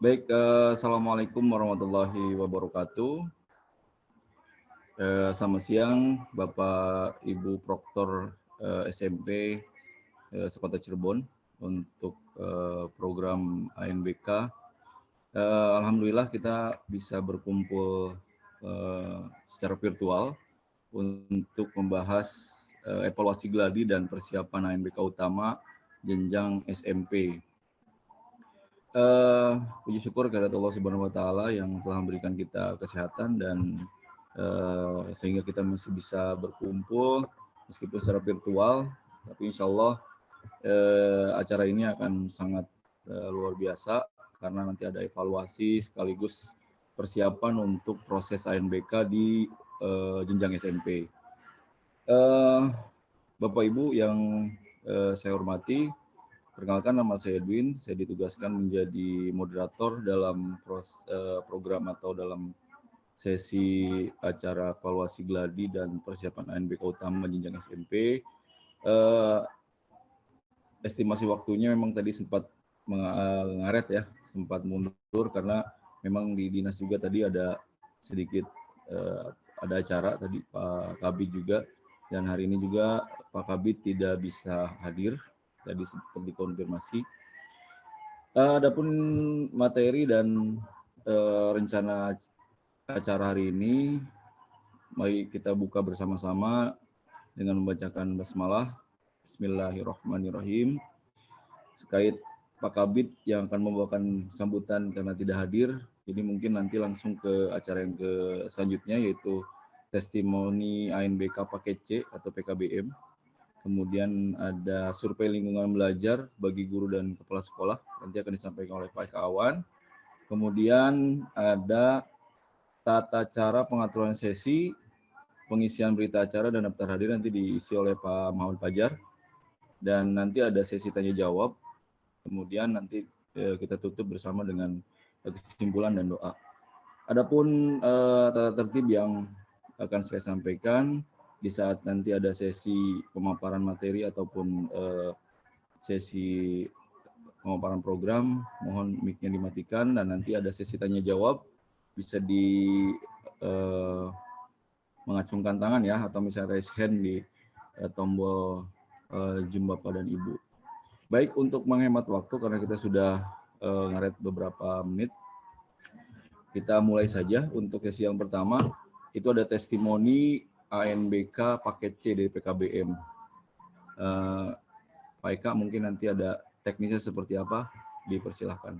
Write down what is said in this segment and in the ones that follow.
Baik, Assalamualaikum warahmatullahi wabarakatuh. Selamat siang, Bapak Ibu Proktor SMP Sekota Cirebon untuk program ANBK. Alhamdulillah kita bisa berkumpul secara virtual untuk membahas evaluasi gladi dan persiapan ANBK utama jenjang SMP. Puji syukur kepada Allah Subhanahu Wa Taala yang telah memberikan kita kesehatan dan sehingga kita masih bisa berkumpul meskipun secara virtual, tapi insya Allah acara ini akan sangat luar biasa karena nanti ada evaluasi sekaligus persiapan untuk proses ANBK di jenjang SMP. Bapak Ibu yang saya hormati, perkenalkan nama saya Edwin, saya ditugaskan menjadi moderator dalam program atau dalam sesi acara evaluasi gladi dan persiapan ANBK utama jenjang SMP. Estimasi waktunya memang tadi sempat mengaret ya, sempat mundur karena memang di dinas juga tadi ada sedikit ada acara tadi Pak Kabid juga, dan hari ini juga Pak Kabid tidak bisa hadir. Tadi sempat dikonfirmasi. Adapun materi dan rencana acara hari ini, mari kita buka bersama-sama dengan membacakan basmalah. Bismillahirrahmanirrahim. Sekait Pak Kabid yang akan membawakan sambutan karena tidak hadir, jadi mungkin nanti langsung ke acara yang selanjutnya, yaitu testimoni ANBK paket C atau PKBM. Kemudian ada survei lingkungan belajar bagi guru dan kepala sekolah, nanti akan disampaikan oleh Pak Kawan. Kemudian ada tata cara pengaturan sesi, pengisian berita acara dan daftar hadir nanti diisi oleh Pak Muhammad Fajar. Dan nanti ada sesi tanya jawab. Kemudian nanti kita tutup bersama dengan kesimpulan dan doa. Adapun tata tertib yang akan saya sampaikan di saat nanti ada sesi pemaparan materi ataupun sesi pemaparan program, mohon mic-nya dimatikan, dan nanti ada sesi tanya jawab, bisa mengacungkan tangan ya, atau misalnya raise hand di tombol Zoom Bapak dan Ibu. Baik, untuk menghemat waktu karena kita sudah ngaret beberapa menit, kita mulai saja untuk sesi yang pertama. Itu ada testimoni ANBK paket C dari PKBM. Pak Eka, mungkin nanti ada teknisnya seperti apa, dipersilahkan.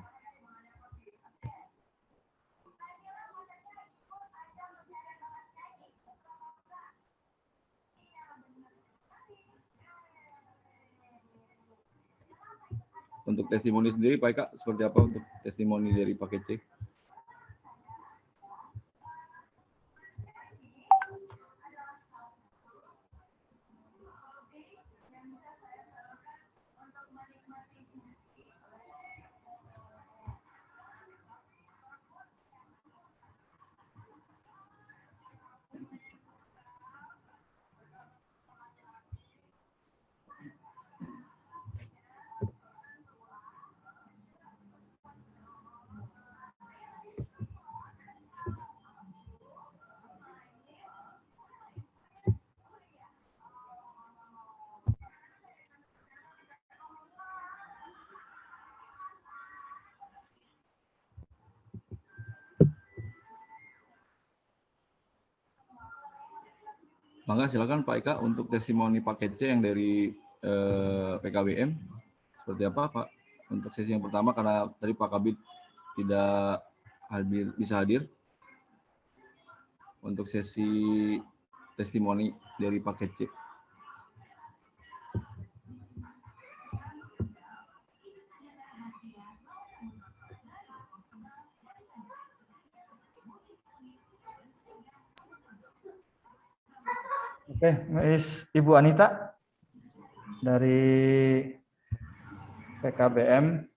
Untuk testimoni sendiri, Pak Eka, seperti apa untuk testimoni dari paket C? Maka silakan Pak Eka untuk testimoni paket C yang dari PKBM. Seperti apa Pak untuk sesi yang pertama, karena tadi Pak Kabid tidak bisa hadir untuk sesi testimoni dari paket C. Oke, Miss Ibu Anita dari PKBM.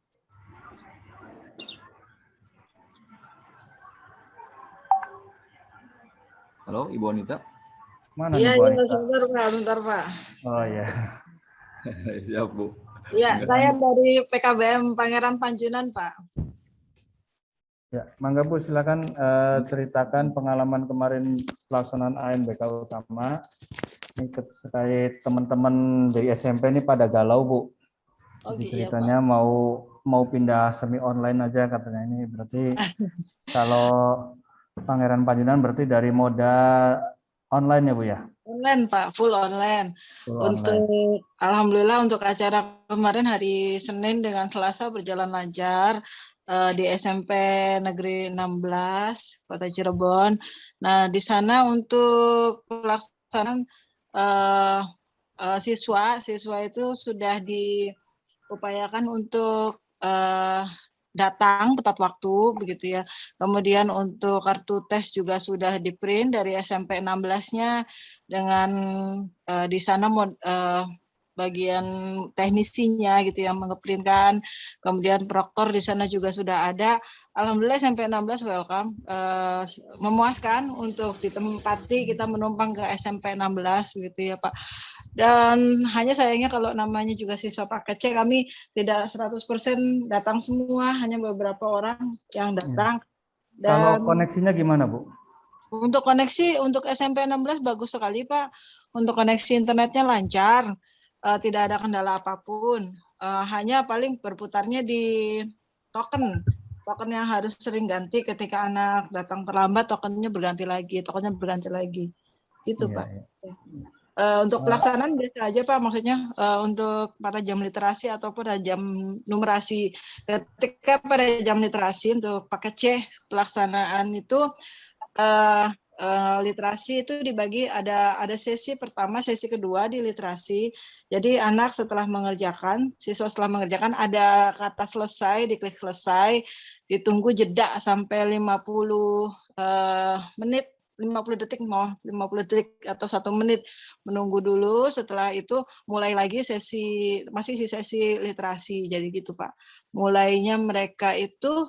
Halo, Ibu Anita. Mana Iya, Ibu Anita? sebentar Pak. Oh ya. Siap Bu. Iya, saya dari PKBM Pangeran Panjunan Pak. Ya, Mangga Bu, silakan ceritakan pengalaman kemarin pelaksanaan ANBK utama. Ini terkait teman-teman dari SMP ini pada galau, Bu. Oh Jadi iya Pak. ceritanya mau pindah semi online aja katanya, ini berarti kalau Pangeran Panjunan berarti dari moda online ya Bu ya? Online Pak, full online. Full Untuk online. Alhamdulillah untuk acara kemarin hari Senin dengan Selasa berjalan lancar di SMP Negeri 16 Kota Cirebon. Nah, di sana untuk pelaksanaan siswa itu sudah diupayakan untuk datang tepat waktu begitu ya. Kemudian untuk kartu tes juga sudah di-print dari SMP 16-nya dengan di sana bagian teknisinya gitu yang mengeprintkan. Kemudian proktor di sana juga sudah ada. Alhamdulillah SMP 16 welcome. Memuaskan untuk ditempati kita menumpang ke SMP 16 begitu ya Pak. Dan hanya sayangnya kalau namanya juga siswa paket C, kami tidak 100% datang semua, hanya beberapa orang yang datang. Kalau Dan koneksinya gimana Bu? untuk koneksi untuk SMP 16 bagus sekali Pak. Untuk koneksi internetnya lancar, tidak ada kendala apapun. Hanya paling berputarnya di token. Token yang harus sering ganti ketika anak datang terlambat, tokennya berganti lagi. Gitu Iya, Pak. iya. Untuk pelaksanaan biasa aja Pak, maksudnya untuk pada jam literasi ataupun pada jam numerasi. Ketika pada jam literasi untuk paket C pelaksanaan itu literasi itu dibagi ada sesi pertama, sesi kedua di literasi. Jadi anak siswa setelah mengerjakan ada kata selesai, diklik selesai, ditunggu jeda sampai 50 menit. 50 detik 50 detik atau 1 menit menunggu dulu, setelah itu mulai lagi masih sesi literasi. Jadi gitu Pak, mulainya mereka itu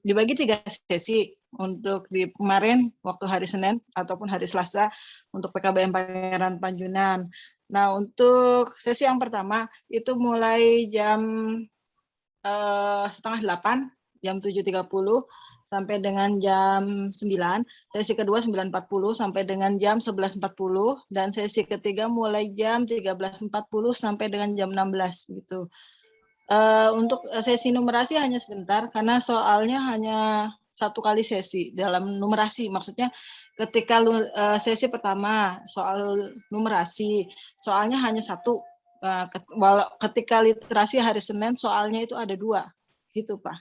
dibagi 3 sesi untuk di kemarin waktu hari Senin ataupun hari Selasa untuk PKBM Pangeran Panjunan. Nah, untuk sesi yang pertama itu mulai jam 7:30, jam 7.30 sampai dengan jam 9. Sesi kedua 9.40 sampai dengan jam 11.40 dan sesi ketiga mulai jam 13.40 sampai dengan jam 16 gitu. Untuk sesi numerasi hanya sebentar karena soalnya hanya 1 kali sesi dalam numerasi. Maksudnya ketika sesi pertama soal numerasi, soalnya hanya 1. Ketika literasi hari Senin soalnya itu ada 2, gitu Pak.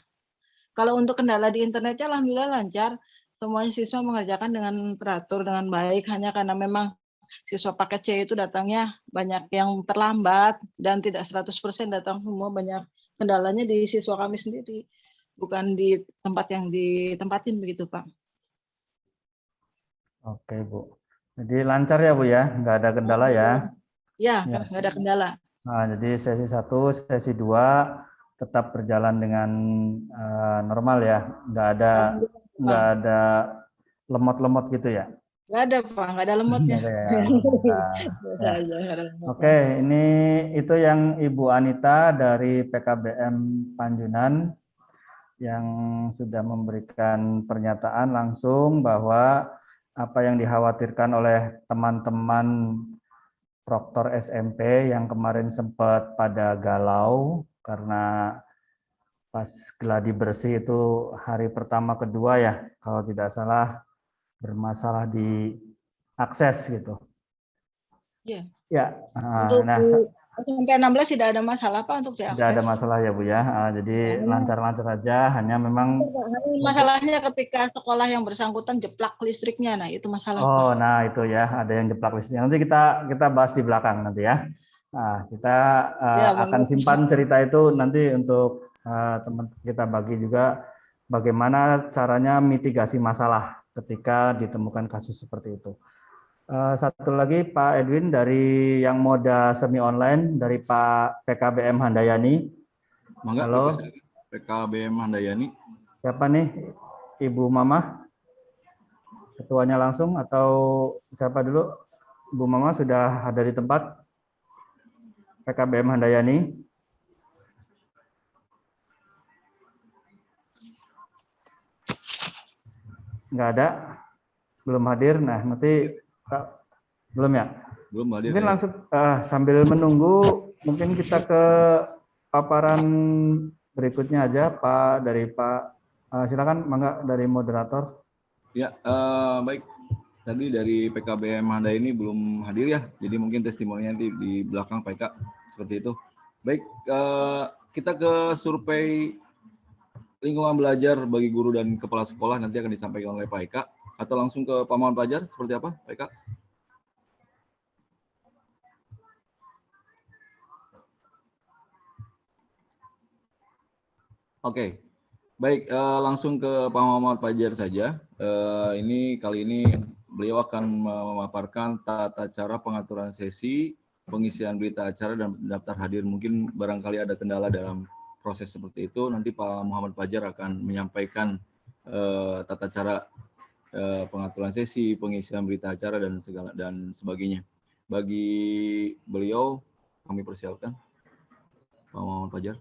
Kalau untuk kendala di internetnya alhamdulillah lancar, semuanya siswa mengerjakan dengan teratur dengan baik, hanya karena memang siswa paket C itu datangnya banyak yang terlambat dan tidak 100% datang semua, banyak kendalanya di siswa kami sendiri, bukan di tempat yang ditempatin begitu Pak. Oke Bu. Jadi lancar ya Bu ya, nggak ada kendala ya? Ya, Ya. nggak ada kendala. Nah, jadi sesi 1, sesi 2 tetap berjalan dengan normal ya, nggak ada lemot-lemot gitu ya? Nggak ada Pak, nggak ada lemotnya. Nggak ada ya. Nah, Ya. Oke, ini itu yang Ibu Anita dari PKBM Panjunan yang sudah memberikan pernyataan langsung bahwa apa yang dikhawatirkan oleh teman-teman proktor SMP yang kemarin sempat pada galau karena pas geladi bersih itu hari pertama kedua ya, kalau tidak salah bermasalah di akses gitu. Iya. Ya, Untuk nah sampai 16 tidak ada masalah Pak untuk tidak ada diakses. masalah ya Bu ya. Jadi lancar-lancar aja, hanya memang Masalahnya ketika sekolah yang bersangkutan jeplak listriknya, nah itu masalah Pak. nah itu ya, ada yang jeplak listriknya. Nanti kita bahas di belakang nanti ya. Nah, kita akan simpan cerita itu nanti untuk teman kita bagi juga bagaimana caranya mitigasi masalah ketika ditemukan kasus seperti itu. Satu lagi Pak Edwin dari yang moda semi online dari Pak PKBM Handayani. Mangga, Halo. PKBM Handayani. Siapa nih? Ibu Mama? Ketuanya langsung atau siapa dulu? Ibu Mama sudah ada di tempat? PKBM Handayani. Nggak ada, belum hadir. Nah, nanti belum ya? Belum hadir. Mungkin langsung sambil menunggu, mungkin kita ke paparan berikutnya aja, Pak, dari Pak. Silakan, mangga dari moderator. Ya, baik. Tadi dari PKBM Handai ini belum hadir ya, jadi mungkin testimoninya nanti di belakang PK, seperti itu. Baik, kita ke survei lingkungan belajar bagi guru dan kepala sekolah nanti akan disampaikan oleh Pak Eka, atau langsung ke Pak Muhammad Fajar, seperti apa Pak Eka? Oke, baik, langsung ke Pak Muhammad Fajar saja. Kali ini beliau akan memaparkan tata cara pengaturan sesi, pengisian berita acara, dan daftar hadir. Mungkin barangkali ada kendala dalam proses seperti itu. Nanti Pak Muhammad Fajar akan menyampaikan tata cara pengaturan sesi, pengisian berita acara, dan sebagainya. Bagi beliau, kami persilakan Pak Muhammad Fajar.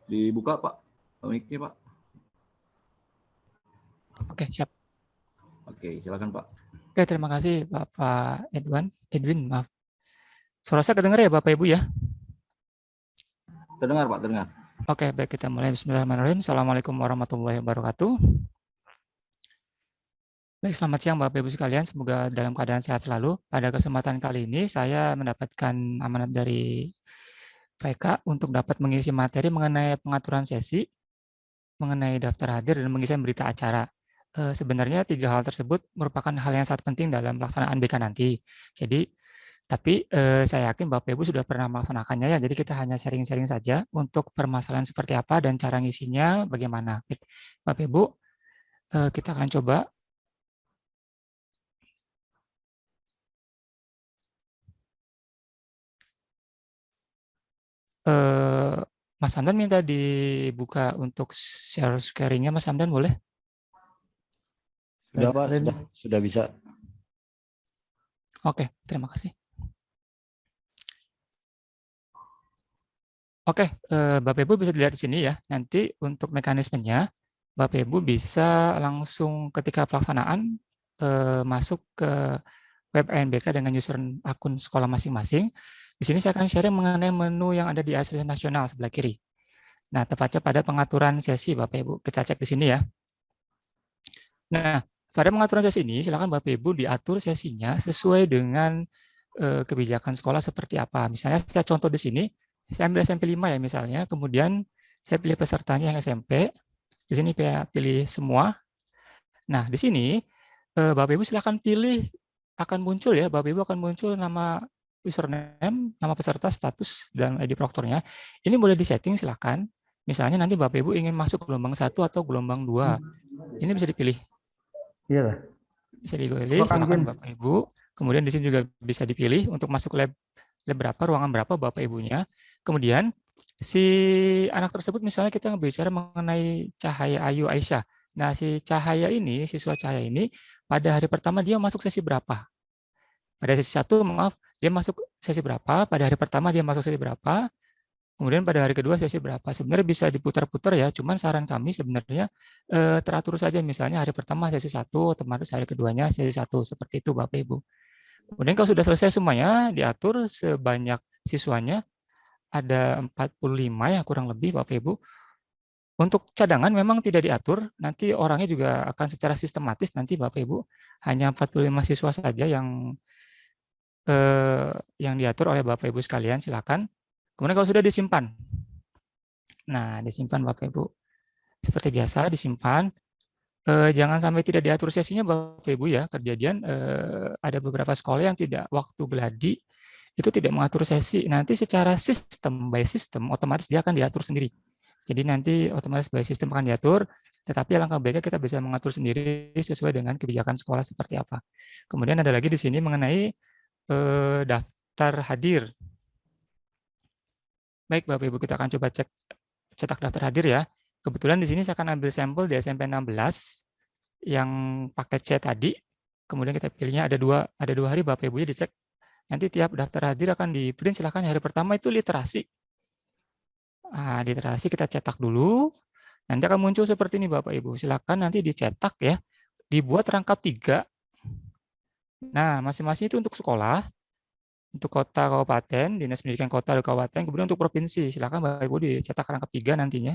Dibuka Pak, mic-nya Pak. Oke, siap. Oke, silakan Pak. Oke, terima kasih Bapak Edwin, maaf. Suara saya kedengar ya Bapak Ibu ya? Terdengar Pak, terdengar. Oke, baik, kita mulai. Bismillahirrahmanirrahim. Assalamualaikum warahmatullahi wabarakatuh. Baik, selamat siang Bapak Ibu sekalian, semoga dalam keadaan sehat selalu. Pada kesempatan kali ini saya mendapatkan amanat dari PK untuk dapat mengisi materi mengenai pengaturan sesi, mengenai daftar hadir, dan mengisi berita acara. Sebenarnya 3 hal tersebut merupakan hal yang sangat penting dalam pelaksanaan BK nanti. Tapi saya yakin Bapak Ibu sudah pernah melaksanakannya ya, jadi kita hanya sharing-sharing saja untuk permasalahan seperti apa dan cara ngisinya bagaimana. Bapak Ibu, kita akan coba. Mas Hamdan minta dibuka untuk sharing-nya, Mas Hamdan boleh? Sudah Pak, sudah bisa. Oke, terima kasih. Oke, Bapak Ibu bisa dilihat di sini ya. Nanti untuk mekanismenya, Bapak Ibu bisa langsung ketika pelaksanaan masuk ke web ANBK dengan user akun sekolah masing-masing. Di sini saya akan sharing mengenai menu yang ada di ASP Nasional sebelah kiri. Nah, tepatnya pada pengaturan sesi Bapak Ibu. Kita cek di sini ya. Nah, pada pengaturan sesi ini, silakan Bapak Ibu diatur sesinya sesuai dengan kebijakan sekolah seperti apa. Misalnya saya contoh di sini, saya ambil SMP 5 ya misalnya, kemudian saya pilih pesertanya yang SMP, di sini pilih semua. Nah, di sini Bapak Ibu silakan pilih, akan muncul ya, Bapak Ibu akan muncul nama username, nama peserta, status, dan ID proktornya. Ini boleh disetting silakan. Misalnya nanti Bapak Ibu ingin masuk gelombang 1 atau gelombang 2. Ini bisa dipilih. Iya. Bisa dipilih, silakan Bapak Ibu. Kemudian di sini juga bisa dipilih untuk masuk lab berapa, ruangan berapa Bapak Ibunya. Kemudian si anak tersebut misalnya kita bicara mengenai Cahaya Ayu Aisyah. Nah, si Cahaya ini, siswa Cahaya ini, pada hari pertama dia masuk sesi berapa? Pada sesi 1, maaf, dia masuk sesi berapa? Pada hari pertama dia masuk sesi berapa? Kemudian pada hari kedua sesi berapa? Sebenarnya bisa diputar-putar ya, cuman saran kami sebenarnya teratur saja. Misalnya hari pertama sesi 1, otomatis hari keduanya sesi 1. Seperti itu Bapak Ibu. Kemudian kalau sudah selesai semuanya, diatur sebanyak siswanya, ada 45 ya kurang lebih Bapak Ibu. Untuk cadangan memang tidak diatur, nanti orangnya juga akan secara sistematis nanti Bapak Ibu, hanya 45 siswa saja yang diatur oleh Bapak Ibu sekalian, silakan. Kemudian kalau sudah disimpan, nah disimpan Bapak Ibu, seperti biasa disimpan. Jangan sampai tidak diatur sesinya Bapak Ibu ya. Kejadian ada beberapa sekolah yang tidak waktu geladi itu tidak mengatur sesi. Nanti secara sistem by system otomatis dia akan diatur sendiri. Jadi nanti otomatis by system akan diatur, tetapi alangkah baiknya kita bisa mengatur sendiri sesuai dengan kebijakan sekolah seperti apa. Kemudian ada lagi di sini mengenai daftar hadir. Baik Bapak Ibu, kita akan coba cetak daftar hadir ya. Kebetulan di sini saya akan ambil sampel di SMP 16 yang paket C tadi. Kemudian kita pilihnya ada dua hari Bapak Ibu dicek. Nanti tiap daftar hadir akan di print, silakan hari pertama itu literasi. Nah, literasi kita cetak dulu. Nanti akan muncul seperti ini Bapak Ibu. Silakan nanti dicetak ya. Dibuat rangkap 3. Nah, masing-masing itu untuk sekolah, untuk kota kabupaten, dinas pendidikan kota atau kabupaten, kemudian untuk provinsi. Silakan Bapak Ibu dicetak rangkap 3 nantinya.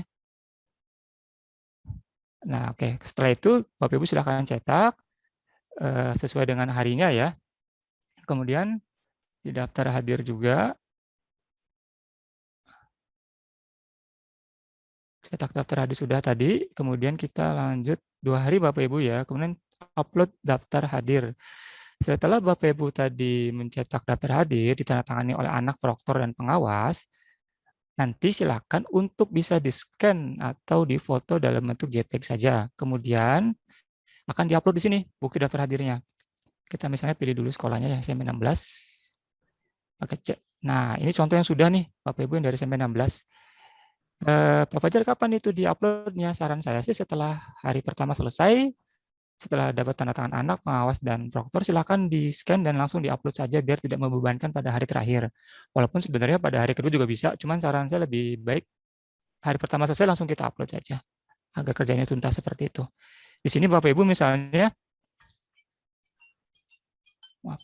Nah, oke. Setelah itu Bapak Ibu silakan cetak sesuai dengan harinya ya. Kemudian di daftar hadir juga. Cetak daftar hadir sudah tadi, kemudian kita lanjut 2 hari Bapak Ibu ya, kemudian upload daftar hadir. Setelah Bapak Ibu tadi mencetak daftar hadir, ditandatangani oleh anak, proktor, dan pengawas, nanti silakan untuk bisa di-scan atau difoto dalam bentuk JPEG saja. Kemudian akan diupload di sini bukti daftar hadirnya. Kita misalnya pilih dulu sekolahnya ya, SMP 16. Pakai C. Nah, ini contoh yang sudah nih, Bapak Ibu yang dari SMP 16. Pak Fajar kapan itu di-uploadnya? Saran saya sih setelah hari pertama selesai, setelah dapat tanda tangan anak, pengawas, dan proktor, silakan di-scan dan langsung di-upload saja biar tidak membebankan pada hari terakhir. Walaupun sebenarnya pada hari kedua juga bisa, cuman saran saya lebih baik hari pertama selesai langsung kita upload saja, agar kerjanya tuntas seperti itu. Di sini Bapak Ibu misalnya, maaf.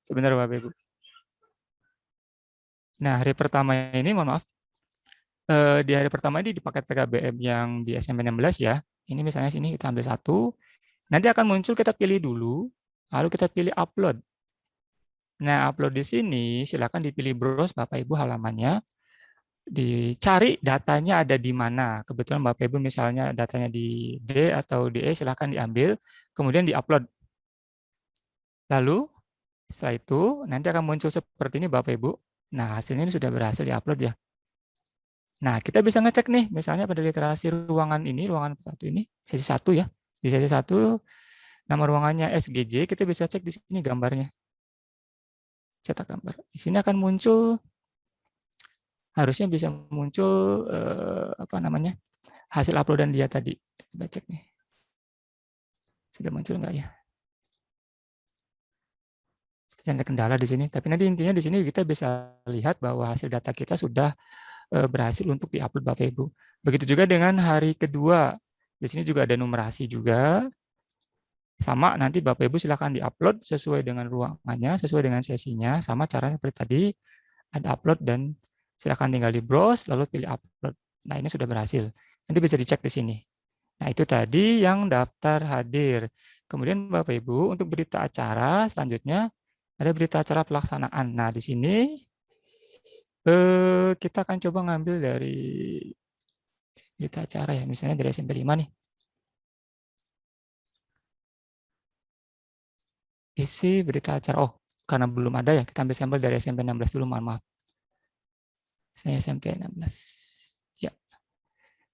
Sebentar Bapak Ibu. Nah, hari pertama ini, mohon maaf, di hari pertama ini di paket PKBM yang di SMP 16 ya, ini misalnya sini kita ambil 1, nanti akan muncul kita pilih dulu, lalu kita pilih upload. Nah, upload di sini silakan dipilih browse Bapak Ibu halamannya, dicari datanya ada di mana. Kebetulan Bapak Ibu misalnya datanya di D atau DE, silakan diambil, kemudian diupload. Lalu setelah itu nanti akan muncul seperti ini Bapak Ibu. Nah, hasilnya ini sudah berhasil diupload ya. Nah, kita bisa ngecek nih, misalnya pada literasi ruangan ini, ruangan 1 ini, sesi 1 ya. Di sesi 1, nama ruangannya SGJ, kita bisa cek di sini gambarnya. Cetak gambar. Di sini akan muncul, harusnya bisa muncul, apa namanya, hasil uploadan dia tadi. Coba cek nih. Sudah muncul nggak ya? Sepertinya ada kendala di sini, tapi nanti intinya di sini kita bisa lihat bahwa hasil data kita sudah berhasil untuk diupload Bapak Ibu. Begitu juga dengan hari kedua. Di sini juga ada numerasi juga. Sama, nanti Bapak Ibu silakan diupload sesuai dengan ruangannya, sesuai dengan sesinya, sama caranya seperti tadi, ada upload dan silakan tinggal di browse, lalu pilih upload. Nah, ini sudah berhasil. Nanti bisa dicek di sini. Nah, itu tadi yang daftar hadir. Kemudian Bapak Ibu, untuk berita acara selanjutnya, ada berita acara pelaksanaan. Nah, di sini kita akan coba ngambil dari berita acara ya, misalnya dari SMP 5 nih. Isi berita acara. Oh, karena belum ada ya, kita ambil sampel dari SMP 16 dulu, mohon maaf. Saya SMP 16. Ya.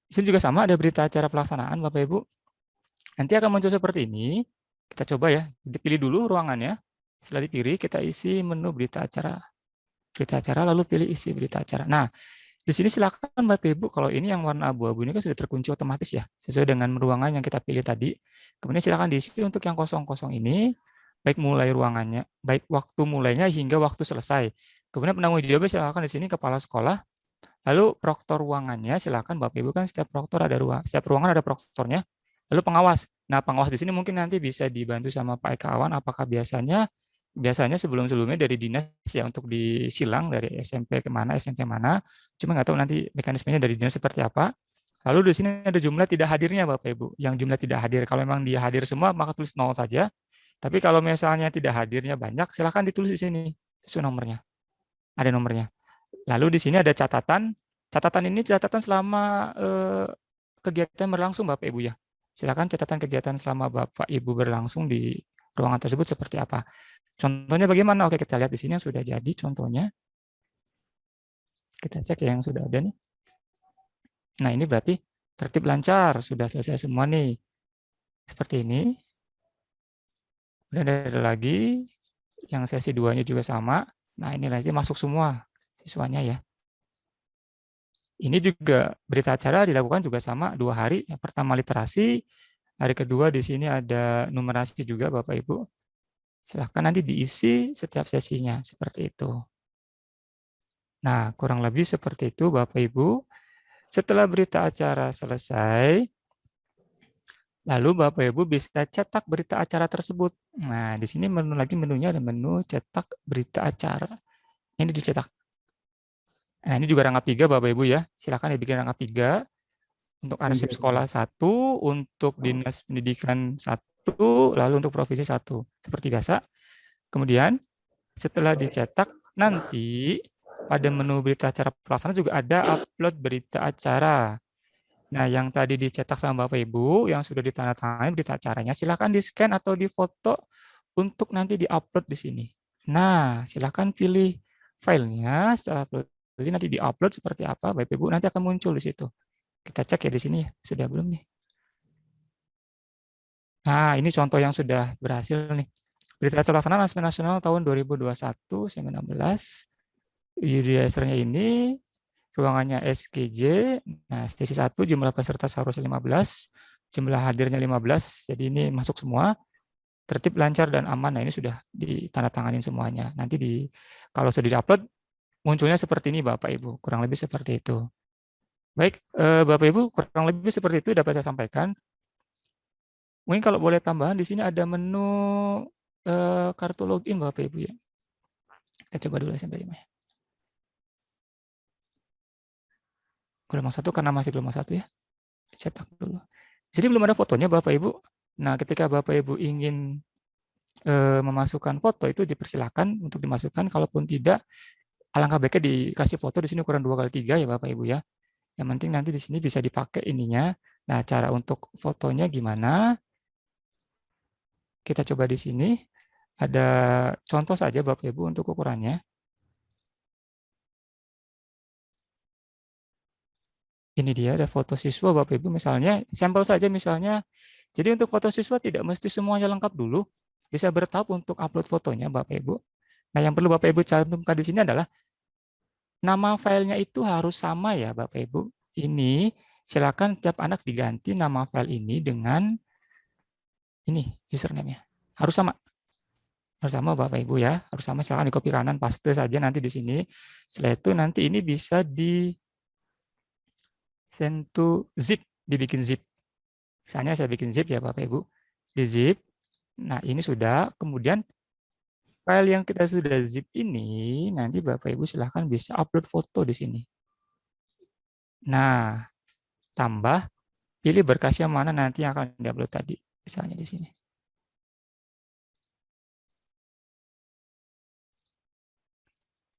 Di sini juga sama, ada berita acara pelaksanaan, Bapak Ibu. Nanti akan muncul seperti ini. Kita coba ya, dipilih dulu ruangannya. Setelah dipilih, kita isi menu berita acara. Berita acara, lalu pilih isi berita acara. Nah, di sini silakan Bapak Ibu, kalau ini yang warna abu-abu ini kan sudah terkunci otomatis ya, sesuai dengan ruangan yang kita pilih tadi. Kemudian silakan diisi untuk yang kosong-kosong ini, baik mulai ruangannya, baik waktu mulainya hingga waktu selesai. Kemudian penanggung jawabnya silakan di sini kepala sekolah. Lalu proktor ruangannya silakan Bapak Ibu, kan setiap proktor ada setiap ruangan ada proktornya. Lalu pengawas. Nah, pengawas di sini mungkin nanti bisa dibantu sama Pak Eka Awan, apakah biasanya sebelum-sebelumnya dari dinas ya untuk disilang dari SMP kemana, SMP mana. Cuma nggak tahu nanti mekanismenya dari dinas seperti apa. Lalu di sini ada jumlah tidak hadirnya Bapak Ibu. Yang jumlah tidak hadir, kalau memang dia hadir semua maka tulis 0 saja. Tapi kalau misalnya tidak hadirnya banyak, silakan ditulis di sini sesuai nomornya. Ada nomornya. Lalu di sini ada catatan. Catatan ini catatan selama kegiatan berlangsung Bapak Ibu ya. Silakan catatan kegiatan selama Bapak Ibu berlangsung di ruangan tersebut seperti apa. Contohnya bagaimana? Oke, kita lihat di sini yang sudah jadi contohnya. Kita cek yang sudah ada nih. Nah, ini berarti tertib lancar, sudah selesai semua nih. Seperti ini. Kemudian ada lagi yang sesi 2-nya juga sama. Nah, ini nanti masuk semua siswanya ya. Ini juga berita acara dilakukan juga sama 2 hari. Yang pertama literasi, hari kedua di sini ada numerasi juga Bapak Ibu. Silahkan nanti diisi setiap sesinya, seperti itu. Nah, kurang lebih seperti itu Bapak Ibu. Setelah berita acara selesai, lalu Bapak Ibu bisa cetak berita acara tersebut. Nah, di sini menunya ada menu cetak berita acara. Ini dicetak. Nah, ini juga rangkap 3 Bapak Ibu ya. Silakan dibikin rangkap 3 untuk arsip sekolah 1, untuk dinas pendidikan 1, lalu untuk provinsi 1. Seperti biasa. Kemudian setelah dicetak, nanti pada menu berita acara pelaksana juga ada upload berita acara. Nah, yang tadi dicetak sama Bapak Ibu, yang sudah ditandatangani berita acaranya, silakan di-scan atau di-foto untuk nanti di-upload di sini. Nah, silakan pilih filenya, setelah pilih nanti di-upload seperti apa, Bapak Ibu nanti akan muncul di situ. Kita cek ya di sini ya, sudah belum nih? Nah, ini contoh yang sudah berhasil nih. Berita acara pelaksanaan Aspek Nasional tahun 2021, SEM 16. Usernya ini, ruangannya SKJ. Nah, sesi 1 jumlah peserta seharusnya 15, jumlah hadirnya 15. Jadi ini masuk semua, tertib, lancar, dan aman. Nah, ini sudah ditandatanganin semuanya. Nanti kalau sudah di-upload, munculnya seperti ini Bapak Ibu. Kurang lebih seperti itu. Baik, Bapak Ibu, kurang lebih seperti itu dapat saya sampaikan. Mungkin kalau boleh tambahan, di sini ada menu kartu login Bapak Ibu ya. Kita coba dulu sampai 5 ya. Gelombang 1 karena masih gelombang 1 ya. Cetak dulu. Jadi belum ada fotonya Bapak Ibu. Nah, ketika Bapak Ibu ingin memasukkan foto itu dipersilakan untuk dimasukkan. Kalaupun tidak, alangkah baiknya dikasih foto di sini ukuran 2x3 ya Bapak Ibu ya. Yang penting nanti di sini bisa dipakai ininya. Nah, cara untuk fotonya gimana? Kita coba di sini. Ada contoh saja Bapak Ibu untuk ukurannya. Ini dia ada foto siswa Bapak Ibu misalnya, sampel saja misalnya. Jadi untuk foto siswa tidak mesti semuanya lengkap dulu. Bisa bertahap untuk upload fotonya Bapak Ibu. Nah, yang perlu Bapak Ibu cantumkan di sini adalah nama filenya itu harus sama ya Bapak Ibu. Ini silakan tiap anak diganti nama file ini dengan ini username-nya. Harus sama. Harus sama Bapak Ibu ya. Harus sama, silakan di copy kanan, paste saja nanti di sini. Setelah itu nanti ini bisa di send to zip, dibikin zip. Misalnya saya bikin zip ya Bapak Ibu. Di zip. Nah, ini sudah. Kemudian file yang kita sudah zip ini nanti Bapak Ibu silahkan bisa upload foto di sini. Nah, tambah pilih berkasnya mana nanti yang akan diupload tadi. Misalnya di sini.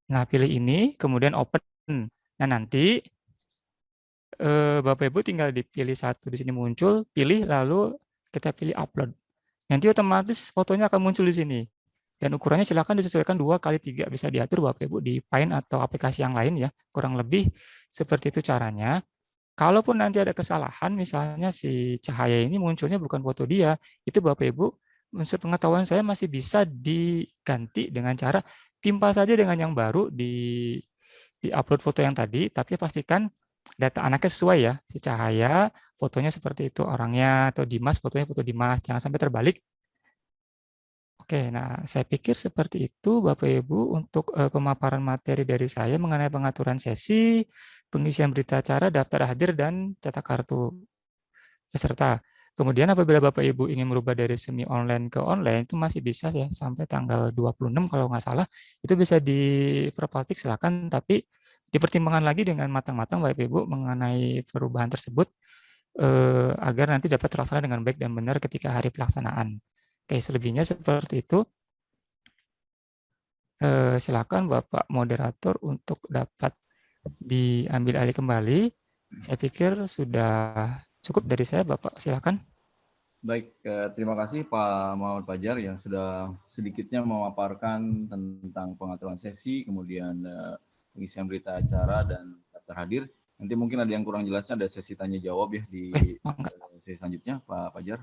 Nah, pilih ini, kemudian open. Nah, nanti Bapak Ibu tinggal dipilih satu di sini muncul, pilih lalu kita pilih upload. Nanti otomatis fotonya akan muncul di sini. Dan ukurannya silakan disesuaikan 2x3, bisa diatur Bapak Ibu di Paint atau aplikasi yang lain ya. Kurang lebih seperti itu caranya. Kalaupun nanti ada kesalahan, misalnya si cahaya ini munculnya bukan foto dia, itu Bapak Ibu, unsur pengetahuan saya masih bisa diganti dengan cara timpa saja dengan yang baru di upload foto yang tadi, tapi pastikan data anaknya sesuai ya, si cahaya fotonya seperti itu, orangnya atau Dimas fotonya foto Dimas, jangan sampai terbalik. Oke, nah saya pikir seperti itu Bapak Ibu untuk pemaparan materi dari saya mengenai pengaturan sesi, pengisian berita acara, daftar hadir, dan cetak kartu peserta. Kemudian apabila Bapak Ibu ingin merubah dari semi online ke online, itu masih bisa ya sampai tanggal 26 kalau nggak salah. Itu bisa di Verbaltik silakan, tapi dipertimbangkan lagi dengan matang-matang Bapak Ibu mengenai perubahan tersebut agar nanti dapat terlaksana dengan baik dan benar ketika hari pelaksanaan. Oke, selebihnya seperti itu. Silakan Bapak moderator untuk dapat diambil alih kembali. Saya pikir sudah cukup dari saya, Bapak. Silakan. Baik, terima kasih Pak Muhammad Fajar yang sudah sedikitnya memaparkan tentang pengaturan sesi, kemudian pengisian berita acara dan daftar hadir. Nanti mungkin ada yang kurang jelasnya, ada sesi tanya jawab ya di sesi selanjutnya, Pak Fajar.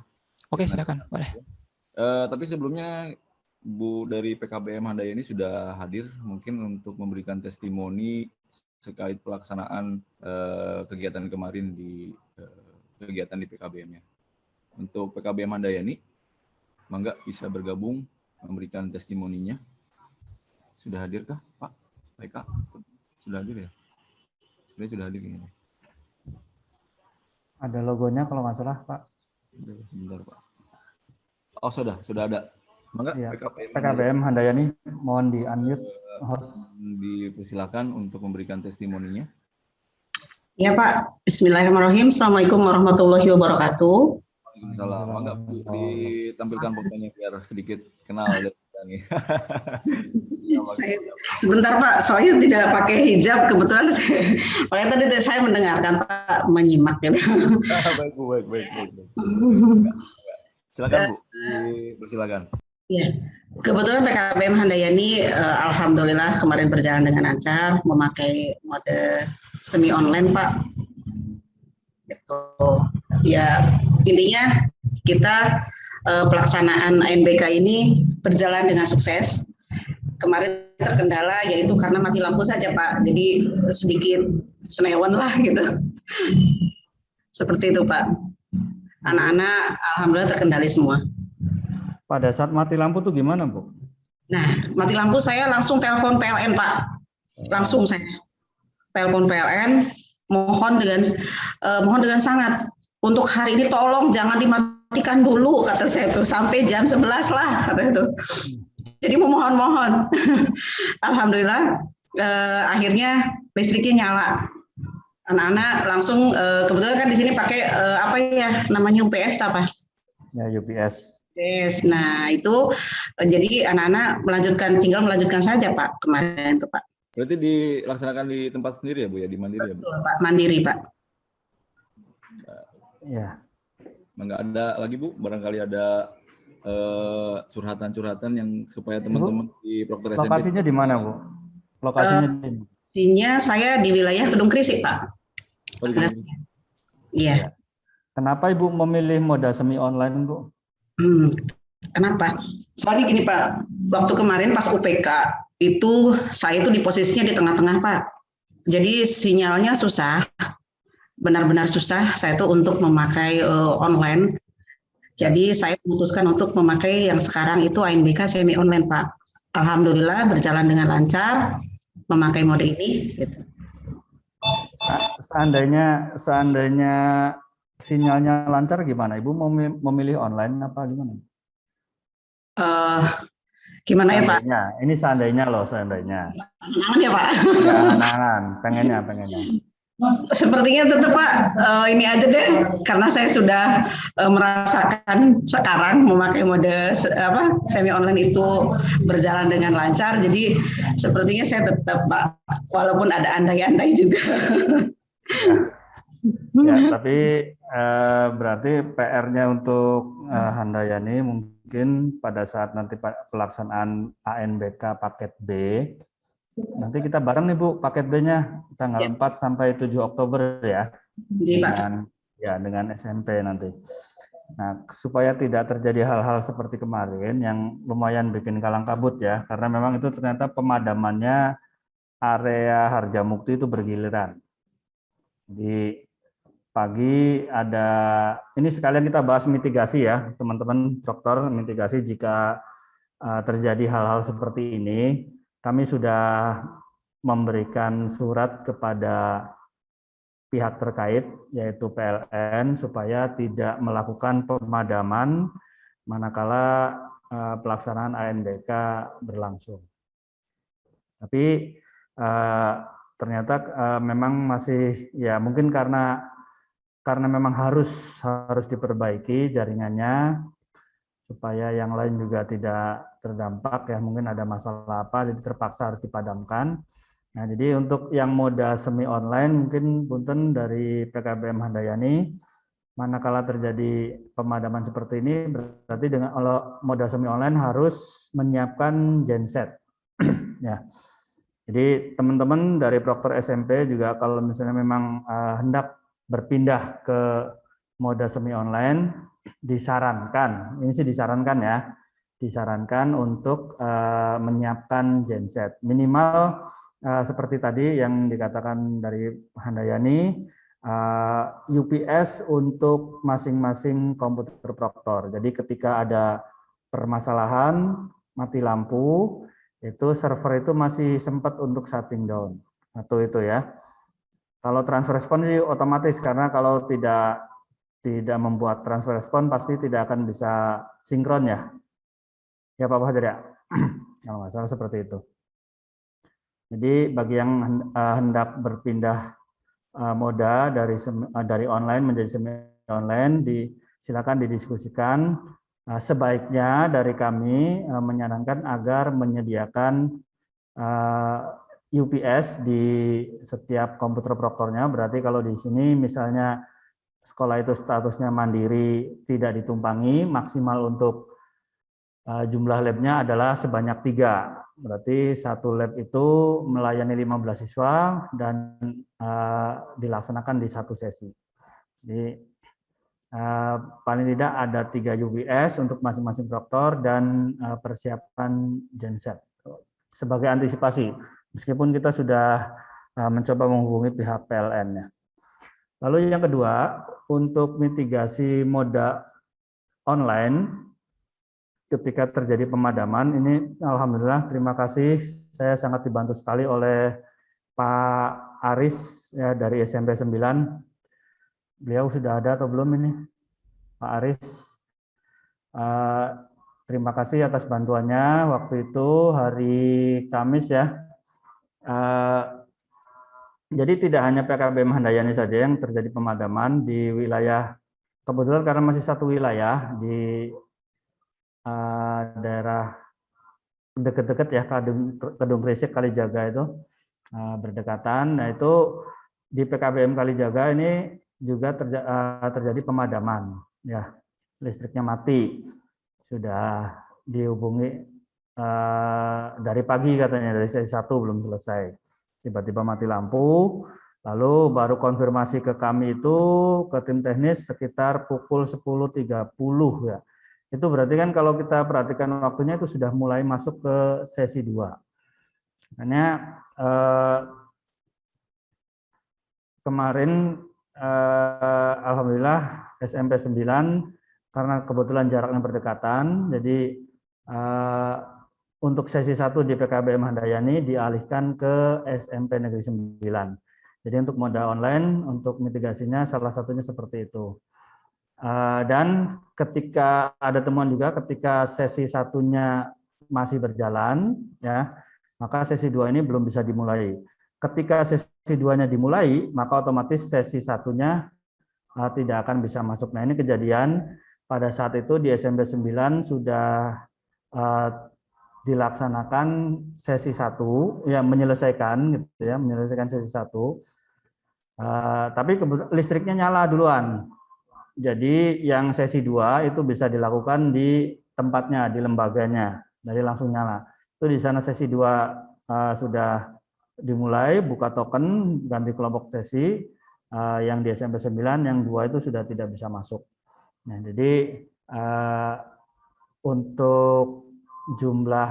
Oke, silakan, boleh. Tapi sebelumnya Bu dari PKBM Handayani sudah hadir mungkin untuk memberikan testimoni terkait pelaksanaan kegiatan kemarin di kegiatan di PKBM-nya. Untuk PKBM Handayani, mangga bisa bergabung memberikan testimoninya. Sudah hadirkah Pak Eka? Sudah hadir ya? Sebenarnya sudah hadir ini. Ada logonya kalau nggak salah, Pak. Sebentar Pak. Oh sudah ada. Mangga Ya, PKBM PKBM Handayani, mohon di unmute host. Dipersilakan untuk memberikan testimoninya. Ya Pak, Bismillahirrahmanirrahim. Assalamualaikum warahmatullahi wabarakatuh. Waalaikumsalam. Mangga Bu, ditampilkan fotonya biar sedikit kenal dari kami. Sebentar Pak, soalnya tidak pakai hijab. Kebetulan makanya tadi saya mendengarkan Pak menyimak gitu. Baik Bu. Silakan Bu, persilakan. Ya, kebetulan PKBM Handayani alhamdulillah kemarin berjalan dengan lancar, memakai mode semi online Pak. Gitu. Ya, intinya kita pelaksanaan ANBK ini berjalan dengan sukses. Kemarin terkendala yaitu karena mati lampu saja Pak, jadi sedikit senewan lah gitu. Seperti itu Pak. Anak-anak alhamdulillah terkendali semua. Pada saat mati lampu tuh gimana, Bu? Nah, mati lampu saya langsung telepon PLN Pak. Langsung saya telepon PLN, mohon dengan sangat untuk hari ini tolong jangan dimatikan dulu kata saya tuh sampai jam 11 lah kata itu. Jadi memohon-mohon. Alhamdulillah akhirnya listriknya nyala. Anak-anak langsung kebetulan kan di sini pakai apa ya namanya UPS apa? Ya, UPS. Yes, nah itu jadi anak-anak tinggal melanjutkan saja Pak kemarin tuh Pak. Berarti dilaksanakan di tempat sendiri ya Bu ya, di mandiri ya Bu? Betul, Pak, mandiri Pak. Ya. Nggak ada lagi Bu, barangkali ada curhatan-curhatan yang supaya teman-teman di Prokter SMP. Lokasinya di mana Bu? Lokasinya di mana? Pastinya saya di wilayah Kedung Krisik Pak. Oh, Iya. Kenapa Ibu memilih moda semi online Bu? Kenapa? Soalnya gini Pak, waktu kemarin pas UPK itu saya itu di posisinya di tengah-tengah Pak. Jadi sinyalnya susah, benar-benar susah saya tuh untuk memakai online. Jadi saya memutuskan untuk memakai yang sekarang itu ANBK semi online Pak. Alhamdulillah berjalan dengan lancar memakai mode ini. Gitu. Seandainya sinyalnya lancar gimana? Ibu mau memilih online apa gimana? Gimana ya Pak? Ini seandainya loh, seandainya. Jangan ya Pak. Jangan, pengennya. Sepertinya tetap Pak, ini aja deh, karena saya sudah merasakan sekarang memakai mode semi online itu berjalan dengan lancar, jadi sepertinya saya tetap Pak, walaupun ada andai-andai juga. Ya, tapi berarti PR-nya untuk Handayani mungkin pada saat nanti pelaksanaan ANBK paket B, nanti kita bareng nih Bu, paket B-nya tanggal 4 sampai 7 Oktober ya. Dengan SMP nanti. Nah, supaya tidak terjadi hal-hal seperti kemarin yang lumayan bikin kalang kabut ya, karena memang itu ternyata pemadamannya area Harjamukti itu bergiliran. Di pagi ada, ini sekalian kita bahas mitigasi ya, teman-teman dokter, mitigasi jika terjadi hal-hal seperti ini. Kami sudah memberikan surat kepada pihak terkait, yaitu PLN, supaya tidak melakukan pemadaman manakala pelaksanaan ANBK berlangsung. Tapi ternyata memang masih, ya mungkin karena memang harus diperbaiki jaringannya, supaya yang lain juga tidak terdampak ya, mungkin ada masalah apa, jadi terpaksa harus dipadamkan. Nah, jadi untuk yang moda semi online mungkin punten dari PKBM Handayani, manakala terjadi pemadaman seperti ini, berarti dengan moda semi online harus menyiapkan genset. Ya. Jadi teman-teman dari Prokter SMP juga kalau misalnya memang hendak berpindah ke moda semi online, disarankan, ini sih disarankan ya, disarankan untuk menyiapkan genset minimal seperti tadi yang dikatakan dari Handayani, UPS untuk masing-masing komputer Proktor. Jadi ketika ada permasalahan mati lampu, itu server itu masih sempat untuk shutting down. Atau itu ya. Kalau transfer respon sih otomatis, karena kalau tidak membuat transfer respon pasti tidak akan bisa sinkron ya. Ya Pak Bahadur ya. Kalau nggak salah seperti itu. Jadi bagi yang hendak berpindah moda dari online menjadi semi online, silakan didiskusikan. Sebaiknya dari kami menyarankan agar menyediakan UPS di setiap komputer proktornya. Berarti kalau di sini misalnya sekolah itu statusnya mandiri, tidak ditumpangi, maksimal untuk jumlah labnya adalah sebanyak 3. Berarti satu lab itu melayani 15 siswa dan dilaksanakan di satu sesi. Jadi paling tidak ada 3 UPS untuk masing-masing proktor dan persiapan genset sebagai antisipasi. Meskipun kita sudah mencoba menghubungi pihak PLN-nya. Lalu yang kedua, untuk mitigasi moda online ketika terjadi pemadaman, ini alhamdulillah terima kasih, saya sangat dibantu sekali oleh Pak Aris ya, dari SMP 9. Beliau sudah ada atau belum ini? Pak Aris. Terima kasih atas bantuannya waktu itu hari Kamis ya. Jadi tidak hanya PKBM Handayani saja yang terjadi pemadaman di wilayah, kebetulan karena masih satu wilayah di daerah dekat-dekat ya, Kedung Gresik, Kalijaga itu berdekatan. Nah itu di PKBM Kalijaga ini juga terjadi pemadaman ya, listriknya mati, sudah dihubungi dari pagi katanya, dari sesi 1 belum selesai, tiba-tiba mati lampu, lalu baru konfirmasi ke kami itu, ke tim teknis sekitar pukul 10.30 ya. Itu berarti kan kalau kita perhatikan waktunya itu sudah mulai masuk ke sesi 2. Makanya kemarin alhamdulillah SMP 9 karena kebetulan jaraknya berdekatan, jadi untuk sesi 1 di PKBM Handayani dialihkan ke SMP Negeri 9. Jadi untuk moda online, untuk mitigasinya salah satunya seperti itu. Dan ketika ada temuan juga, ketika sesi 1-nya masih berjalan, ya, maka sesi 2 ini belum bisa dimulai. Ketika sesi 2-nya dimulai, maka otomatis sesi 1-nya tidak akan bisa masuk. Nah ini kejadian pada saat itu di SMP 9 sudah dilaksanakan sesi 1, ya menyelesaikan gitu ya, menyelesaikan sesi 1. Tapi listriknya nyala duluan. Jadi yang sesi 2 itu bisa dilakukan di tempatnya, di lembaganya, jadi langsung nyala. Itu di sana sesi 2 sudah dimulai, buka token, ganti kelompok sesi, yang di SMP 9, yang 2 itu sudah tidak bisa masuk. Nah, jadi untuk jumlah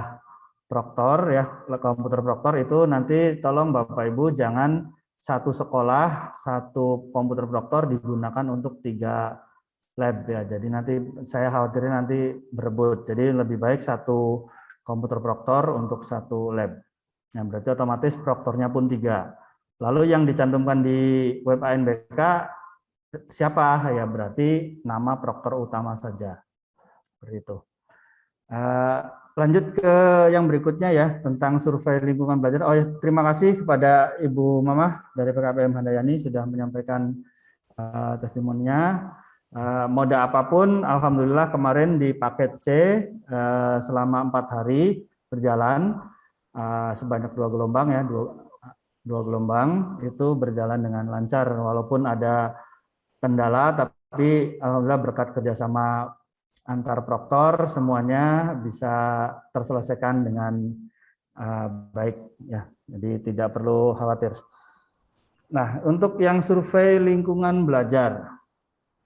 proktor ya, komputer proktor itu nanti tolong Bapak Ibu jangan satu sekolah, satu komputer proktor digunakan untuk 3 lab ya. Jadi nanti saya khawatirnya nanti berebut. Jadi lebih baik satu komputer proktor untuk 1 lab. Nah, berarti otomatis proktornya pun 3. Lalu yang dicantumkan di web ANBK siapa ya, berarti nama proktor utama saja. Seperti itu. Lanjut ke yang berikutnya ya, tentang survei lingkungan belajar. Oh ya, terima kasih kepada Ibu Mamah dari PKBM Handayani sudah menyampaikan testimoninya. Moda apapun, alhamdulillah kemarin di paket C selama 4 hari berjalan sebanyak 2 gelombang ya, 2 gelombang itu berjalan dengan lancar walaupun ada kendala, tapi alhamdulillah berkat kerjasama antar proktor semuanya bisa terselesaikan dengan baik ya, jadi tidak perlu khawatir. Nah, untuk yang survei lingkungan belajar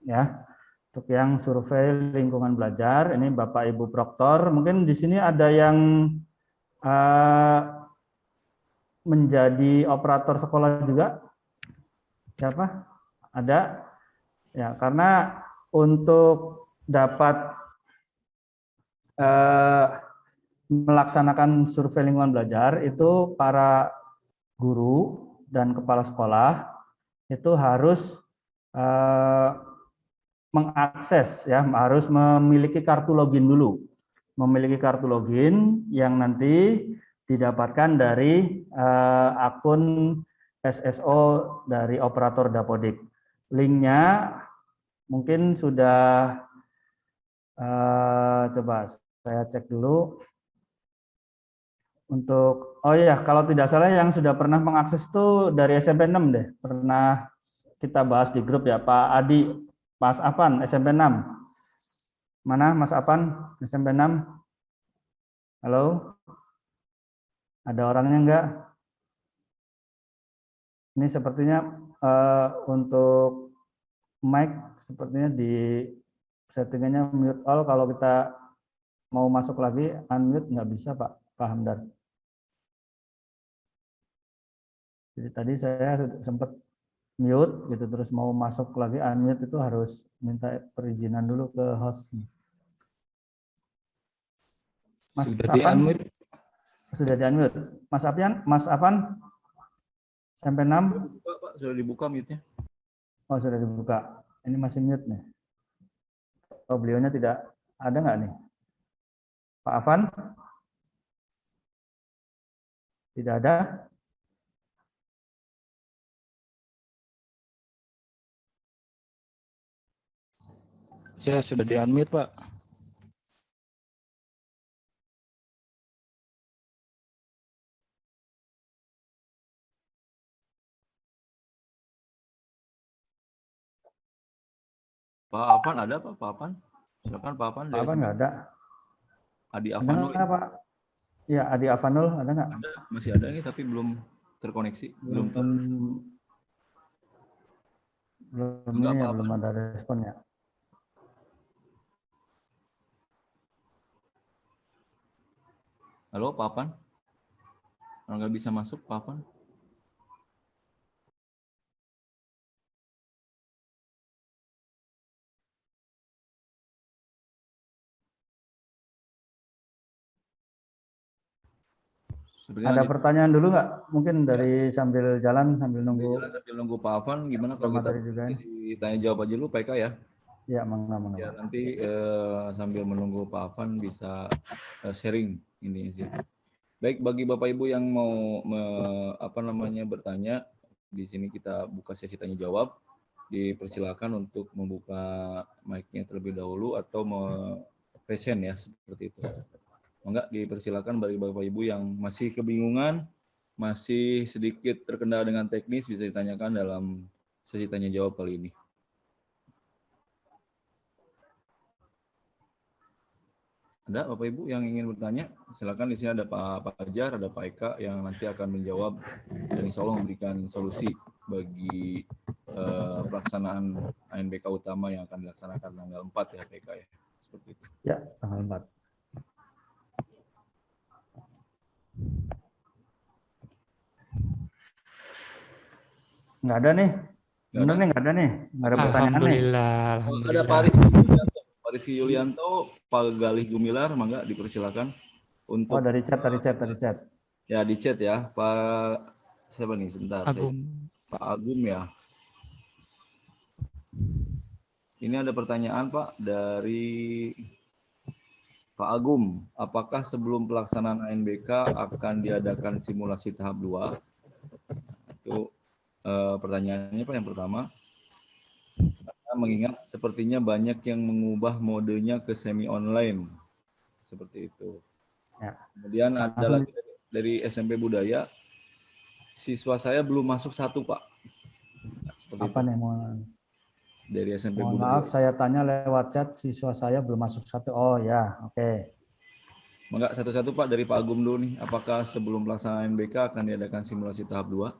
ya, untuk yang survei lingkungan belajar ini Bapak Ibu proktor, mungkin di sini ada yang menjadi operator sekolah juga, siapa? Ada ya, karena untuk dapat melaksanakan survei lingkungan belajar itu para guru dan kepala sekolah itu harus mengakses ya, harus memiliki kartu login dulu. Memiliki kartu login yang nanti didapatkan dari akun SSO dari operator Dapodik. Linknya mungkin sudah coba saya cek dulu. Untuk, oh iya, kalau tidak salah yang sudah pernah mengakses itu dari SMP 6 deh. Pernah kita bahas di grup ya, Pak Adi, Mas Apan, SMP 6. Mana Mas Apan, SMP 6? Halo? Ada orangnya enggak? Ini sepertinya untuk mic, sepertinya di settingannya mute all. Kalau kita mau masuk lagi, unmute nggak bisa Pak Hamdar. Jadi tadi saya sempat mute gitu, terus mau masuk lagi unmute itu harus minta perizinan dulu ke host. Mas Sudah Apan? di-unmute. Sudah di-unmute. Mas Apian, Mas Apan? Sampai 6? Pak, sudah dibuka mute-nya. Oh, sudah dibuka. Ini masih mute nih. Oh, beliaunya tidak ada nggak nih? Pak Afan? Tidak ada? Ya, sudah di-unmute, Pak. Pak Afan ada Pak? Pak Afan? Silakan Pak Afan. Pak Afan nggak ada. Adi Ada Afanul. nggak Pak? Ya, Adi Afanul ada nggak? Ada, masih ada nih tapi belum terkoneksi. Belum ini ya, belum ada responnya. Halo Pak Afan? Kalau nggak bisa masuk Pak Afan? Ada pertanyaan dulu nggak? Mungkin dari sambil jalan, sambil nunggu. Sambil nunggu Pak Afan, gimana kalau kita tanya jawab aja dulu PK ya? Ya, mangga. Ya, nanti sambil menunggu Pak Afan bisa sharing ini sih. Baik, bagi Bapak Ibu yang mau bertanya, di sini kita buka sesi tanya jawab. Dipersilakan untuk membuka mic-nya terlebih dahulu atau present ya, seperti itu. Enggak, dipersilakan bagi Bapak Ibu yang masih kebingungan, masih sedikit terkendala dengan teknis, bisa ditanyakan dalam sesi tanya jawab kali ini. Ada Bapak Ibu yang ingin bertanya? Silakan, di sini ada Pak Fajar, ada Pak Eka yang nanti akan menjawab dan insya Allah memberikan solusi bagi pelaksanaan ANBK utama yang akan dilaksanakan tanggal 4 ya PK ya. Seperti itu. Ya, tanggal 4. Nggak ada nih. Benar nih, nggak ada nih. Nggak ada pertanyaan nih. Alhamdulillah. Ada Pak Rizky Yulianto, Pak Galih Gumilar, mangga dipersilakan untuk. Oh, dari chat. Ya, di chat ya, Pak siapa nih? Sebentar. Pak Agum ya. Ini ada pertanyaan Pak dari Pak Agum. Apakah sebelum pelaksanaan ANBK akan diadakan simulasi tahap 2? Itu pertanyaannya Pak yang pertama. Mengingat sepertinya banyak yang mengubah modenya ke semi online seperti itu. Ya. Kemudian ada lagi dari SMP Budaya, siswa saya belum masuk 1 Pak. Seperti apa nih mau? Dari SMP Mohon Budaya. maaf, saya tanya lewat chat, siswa saya belum masuk 1. Oh ya, oke. Enggak, satu-satu Pak, dari Pak Agum dulu nih. Apakah sebelum pelaksanaan NBK akan diadakan simulasi tahap 2?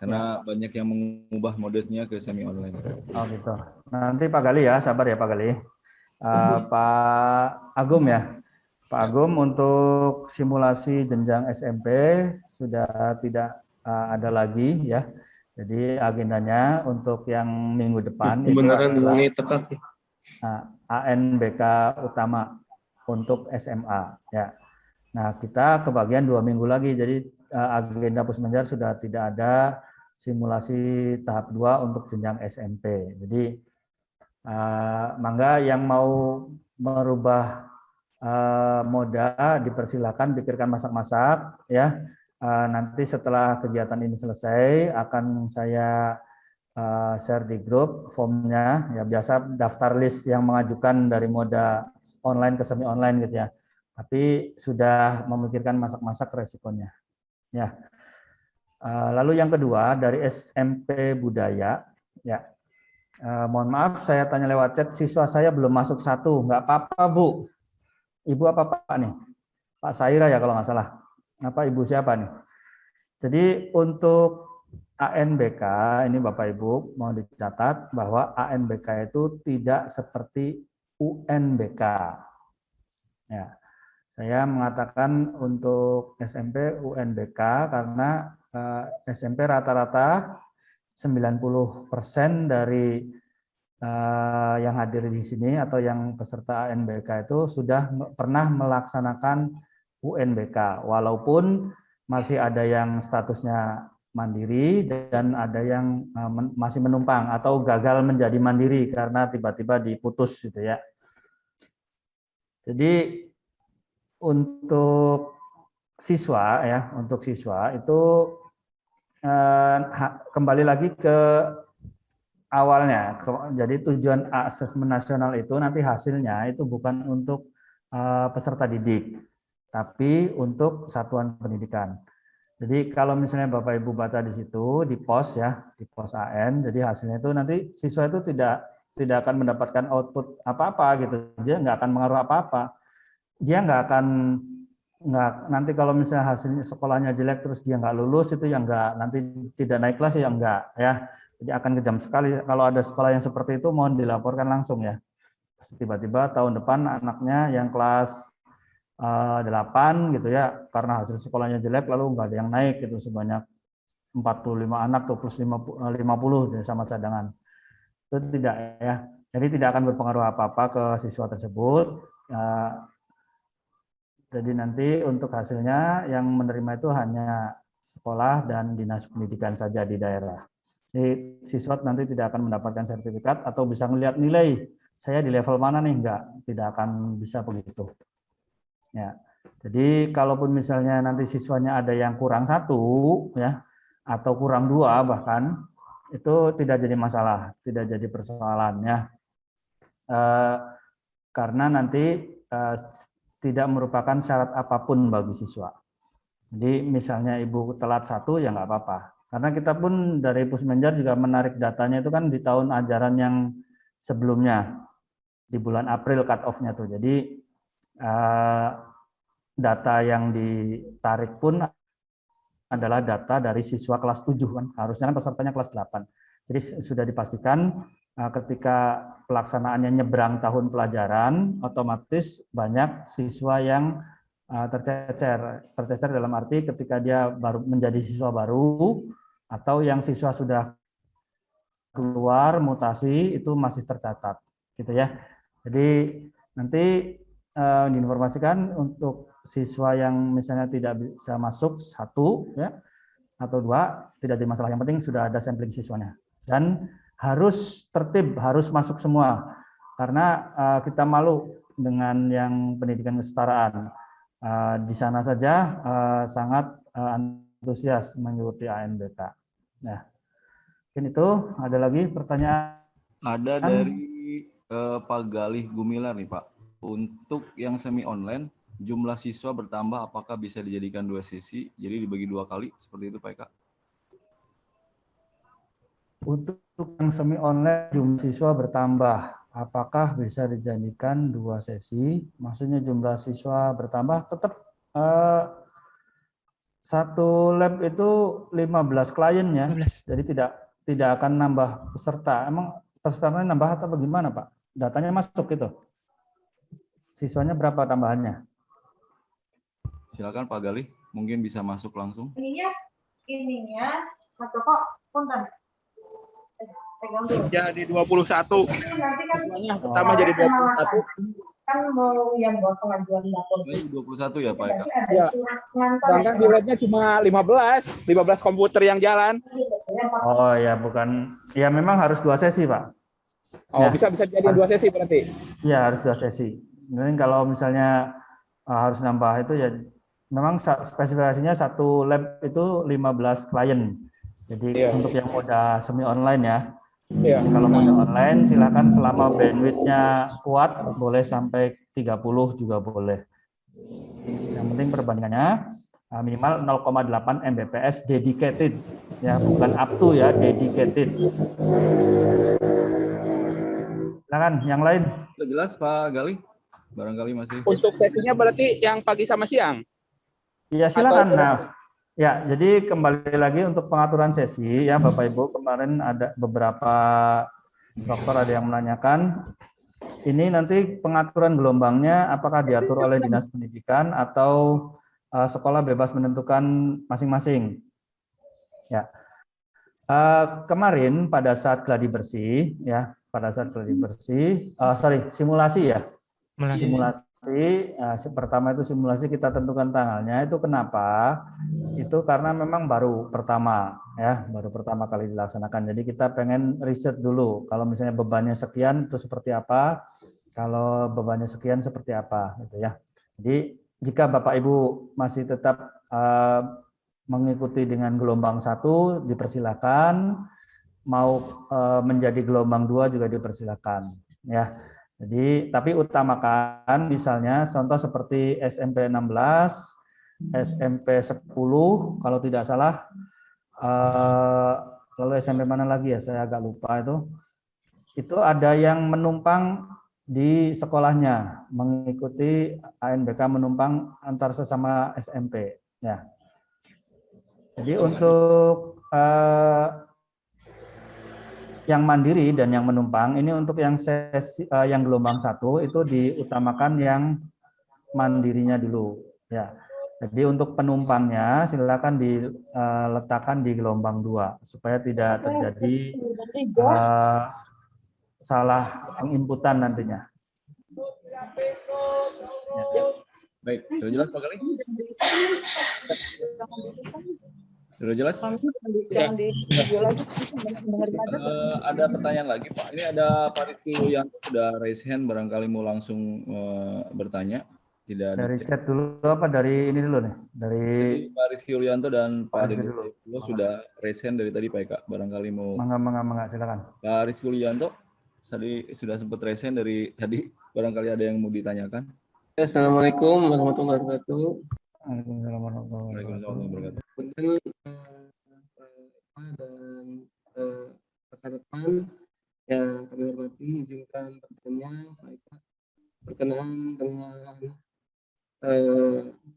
Karena banyak yang mengubah modesnya ke semi online. Oh gitu. Nanti Pak Gali ya, sabar ya Pak Gali. Pak Agum ya. Pak Agum, untuk simulasi jenjang SMP sudah tidak ada lagi ya. Jadi agendanya untuk yang minggu depan itu adalah ANBK utama untuk SMA ya. Nah, kita kebagian 2 minggu lagi, jadi agenda Pusmenjar sudah tidak ada simulasi tahap 2 untuk jenjang SMP. Jadi mangga yang mau merubah moda dipersilakan, pikirkan masak-masak ya. Nanti setelah kegiatan ini selesai akan saya share di grup formnya ya, biasa daftar list yang mengajukan dari moda online ke semi online gitu ya. Tapi sudah memikirkan masak-masak resikonya. Ya. Lalu yang kedua dari SMP Budaya, ya. Mohon maaf saya tanya lewat chat, siswa saya belum masuk 1, nggak apa-apa Bu. Ibu apa Pak nih? Pak Saira ya kalau nggak salah. Apa Ibu siapa nih? Jadi untuk ANBK ini Bapak Ibu mau dicatat bahwa ANBK itu tidak seperti UNBK. Ya. Saya mengatakan untuk SMP UNBK karena SMP rata-rata 90% dari yang hadir di sini atau yang peserta ANBK itu sudah pernah melaksanakan UNBK, walaupun masih ada yang statusnya mandiri dan ada yang masih menumpang atau gagal menjadi mandiri karena tiba-tiba diputus gitu ya. Jadi untuk siswa ya, untuk siswa itu kembali lagi ke awalnya. Jadi tujuan asesmen nasional itu nanti hasilnya itu bukan untuk peserta didik, tapi untuk satuan pendidikan. Jadi kalau misalnya Bapak Ibu baca di situ di pos ya, di pos AN, jadi hasilnya itu nanti siswa itu tidak akan mendapatkan output apa-apa gitu, dia nggak akan mengaruh apa-apa. Dia nanti kalau misalnya hasilnya sekolahnya jelek terus dia nggak lulus itu yang nggak, nanti tidak naik kelas ya enggak ya. Jadi akan kejam sekali kalau ada sekolah yang seperti itu, mohon dilaporkan langsung ya. Tiba-tiba tahun depan anaknya yang kelas 8 gitu ya, karena hasil sekolahnya jelek lalu nggak ada yang naik gitu sebanyak 45 anak atau plus 50 sama cadangan. Itu tidak ya. Jadi tidak akan berpengaruh apa-apa ke siswa tersebut. Jadi nanti untuk hasilnya yang menerima itu hanya sekolah dan dinas pendidikan saja di daerah. Jadi siswa nanti tidak akan mendapatkan sertifikat atau bisa melihat nilai saya di level mana nih, tidak akan bisa begitu. Ya, jadi kalaupun misalnya nanti siswanya ada yang kurang 1 ya atau kurang 2 bahkan itu tidak jadi masalah, tidak jadi persoalan ya. Karena nanti tidak merupakan syarat apapun bagi siswa. Jadi misalnya ibu telat 1 ya nggak apa-apa. Karena kita pun dari Pusmenjar juga menarik datanya itu kan di tahun ajaran yang sebelumnya, di bulan April cut off-nya tuh. Jadi data yang ditarik pun adalah data dari siswa kelas 7 kan. Harusnya kan pesertanya kelas 8. Jadi sudah dipastikan ketika pelaksanaannya nyebrang tahun pelajaran, otomatis banyak siswa yang tercecer. Tercecer dalam arti ketika dia baru menjadi siswa baru atau yang siswa sudah keluar mutasi itu masih tercatat, gitu ya. Jadi nanti diinformasikan untuk siswa yang misalnya tidak bisa masuk 1 ya atau 2 tidak jadi masalah, yang penting sudah ada sampling siswanya dan harus tertib, harus masuk semua karena kita malu dengan yang pendidikan kesetaraan. Di sana saja sangat antusias mengikuti ANBK. Nah, mungkin itu ada lagi pertanyaan? Ada dari Pak Galih Gumilar nih Pak. Untuk yang semi online, jumlah siswa bertambah apakah bisa dijadikan 2 sesi? Jadi dibagi 2 kali seperti itu Pak Eka? Untuk yang semi online jumlah siswa bertambah, apakah bisa dijadikan 2 sesi? Maksudnya jumlah siswa bertambah tetap 1 lab itu 15 klien ya. 15. Jadi tidak akan nambah peserta. Emang pesertanya nambah atau bagaimana Pak? Datanya masuk gitu. Siswanya berapa tambahannya? Silakan Pak Galih, mungkin bisa masuk langsung. Ininya satu kok punten. jadi 21. Siswanya pertama jadi 21. Kan mau yang buat pengajuan lapor. 21 ya Pak Eka? Ya. Sedangkan di labnya cuma 15 komputer yang jalan. Oh ya, bukan. Ya memang harus 2 sesi, Pak. Oh, Ya. bisa jadi 2 sesi berarti. Ya, harus 2 sesi. Kemudian kalau misalnya harus nambah itu ya memang spesifikasinya satu lab itu 15 klien. Jadi untuk yang moda semi online ya. Iya. Kalau moda online silakan selama bandwidth-nya kuat boleh sampai 30 juga boleh. Yang penting perbandingannya minimal 0,8 Mbps dedicated ya, bukan up to ya, dedicated. Silakan yang lain. Sudah jelas Pak Gali? Barangkali masih. Untuk sesinya berarti yang pagi sama siang? Iya silakan. Nah, ya jadi kembali lagi untuk pengaturan sesi ya Bapak Ibu, kemarin ada beberapa dokter ada yang menanyakan ini nanti pengaturan gelombangnya apakah diatur oleh Dinas Pendidikan atau sekolah bebas menentukan masing-masing. Ya. Kemarin pada saat gladi bersih ya, simulasi ya. Simulasi pertama itu simulasi kita tentukan tanggalnya itu kenapa? Itu karena memang baru pertama kali dilaksanakan. Jadi kita pengen riset dulu kalau misalnya bebannya sekian itu seperti apa, kalau bebannya sekian seperti apa gitu ya. Jadi jika Bapak Ibu masih tetap mengikuti dengan gelombang 1 dipersilakan, mau menjadi gelombang 2 juga dipersilakan ya. Jadi tapi utamakan misalnya contoh seperti SMP 16, SMP 10 kalau tidak salah, lalu SMP mana lagi ya saya agak lupa itu ada yang menumpang di sekolahnya mengikuti ANBK menumpang antar sesama SMP ya. Jadi untuk yang mandiri dan yang menumpang ini untuk yang sesi yang gelombang 1 itu diutamakan yang mandirinya dulu ya. Jadi untuk penumpangnya silakan diletakkan di gelombang 2 supaya tidak terjadi salah penginputan nantinya. Ya. Baik, sudah jelas Pak Gali? Sudah jelas? Ada pertanyaan lagi Pak. Ini ada Pak Rizky yang sudah raise hand, barangkali mau langsung bertanya. Tidak dari chat dulu apa dari ini dulu nih? Dari Pak Rizky Yulianto dan Pak Deddy sudah raise hand dari tadi Pak Eka. Barangkali mau. Mangga, silakan. Pak Rizky Yulianto tadi sudah sempat raise hand dari tadi. Barangkali ada yang mau ditanyakan. Assalamualaikum warahmatullahi wabarakatuh. Waalaikumsalam warahmatullahi wabarakatuh. Dan rekan-rekan yang kami hormati, izinkan bertanya Pak Eka berkenaan dengan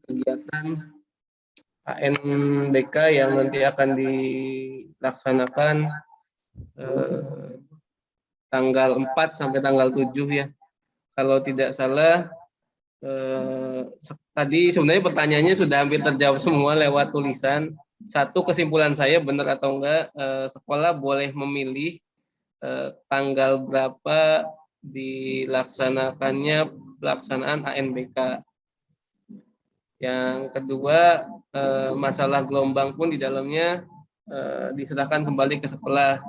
kegiatan ANBK yang nanti akan dilaksanakan tanggal 4 sampai tanggal 7 ya. Kalau tidak salah tadi sebenarnya pertanyaannya sudah hampir terjawab semua lewat tulisan. Satu, kesimpulan saya benar atau enggak sekolah boleh memilih tanggal berapa dilaksanakannya pelaksanaan ANBK. Yang kedua, masalah gelombang pun di dalamnya diserahkan kembali ke sekolah.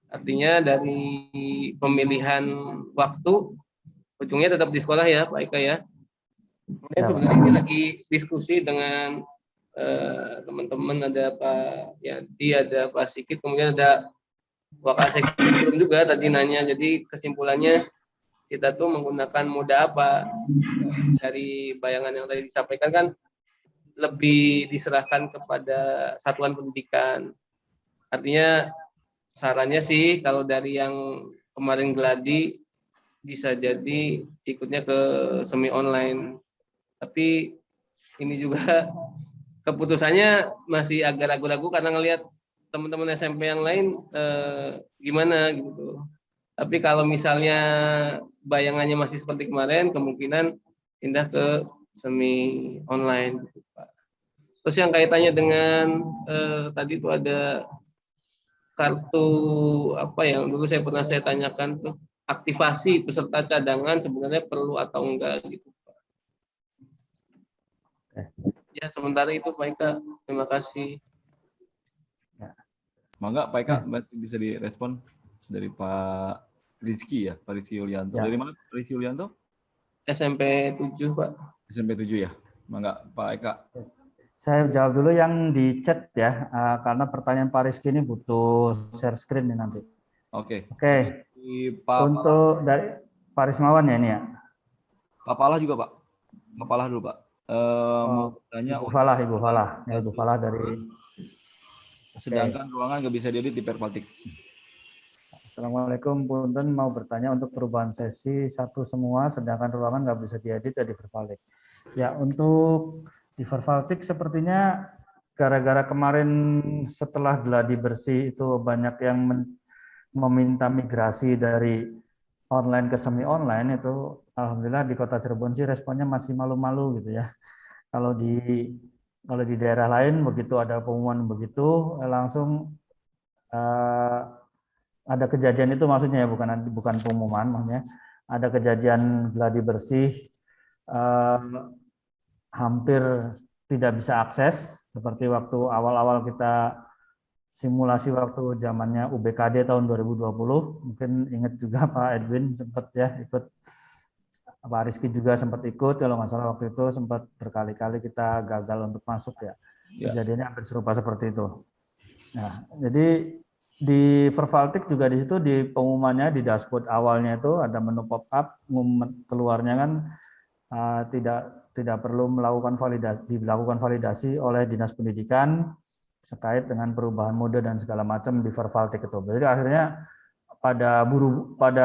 Artinya dari pemilihan waktu ujungnya tetap di sekolah ya Pak Eka ya. Kemudian sebenarnya ini lagi diskusi dengan teman-teman, ada Pak Yadi, ada Pak Sikit, kemudian ada Wakasek juga tadi nanya. Jadi kesimpulannya kita tuh menggunakan moda apa, dari bayangan yang tadi disampaikan kan lebih diserahkan kepada satuan pendidikan. Artinya sarannya sih kalau dari yang kemarin gladi bisa jadi ikutnya ke semi online. Tapi ini juga keputusannya masih agak ragu-ragu karena ngelihat teman-teman SMP yang lain gimana gitu. Tapi kalau misalnya bayangannya masih seperti kemarin, kemungkinan pindah ke semi online gitu Pak. Terus yang kaitannya dengan tadi itu ada kartu apa yang dulu saya tanyakan tuh, aktivasi peserta cadangan sebenarnya perlu atau enggak gitu. Ya, sementara itu Pak Eka. Terima kasih. Mangga Pak Eka bisa direspon dari Pak Rizky ya, Pak Rizky Yulianto. Dari mana Pak Rizky Yulianto? SMP 7 Pak. SMP 7 ya. Mangga Pak Eka. Saya jawab dulu yang di chat ya, karena pertanyaan Pak Rizky ini butuh share screen nih nanti. Oke. Untuk dari Pak Rismawan ya ini ya. Pak Palah juga Pak. Pak Palah dulu Pak. Mau bertanya. Ibu Falah ya, Ibu Falah dari. Sedangkan ruangan nggak bisa diedit di Pervaltik. Assalamualaikum, Punten mau bertanya untuk perubahan sesi satu semua, sedangkan ruangan nggak bisa diedit di Pervaltik. Ya, untuk di Pervaltik sepertinya gara-gara kemarin setelah gladi bersih itu banyak yang meminta migrasi dari online ke semi online itu, alhamdulillah di Kota Cirebon sih responnya masih malu-malu gitu ya. Kalau di daerah lain begitu ada pengumuman begitu langsung ada kejadian itu maksudnya ya, bukan pengumuman, maksudnya ada kejadian gladi bersih hampir tidak bisa akses seperti waktu awal-awal kita simulasi waktu zamannya UBKD tahun 2020, mungkin ingat juga Pak Edwin sempat ya ikut, Pak Rizky juga sempat ikut, kalau nggak salah waktu itu sempat berkali-kali kita gagal untuk masuk ya. Kejadiannya hampir serupa seperti itu. Nah, jadi di Pervaltik juga di situ di pengumumannya di dashboard awalnya itu ada menu pop up, keluarnya kan tidak perlu dilakukan validasi oleh Dinas Pendidikan terkait dengan perubahan mode dan segala macam di Pervaltik itu. Jadi akhirnya pada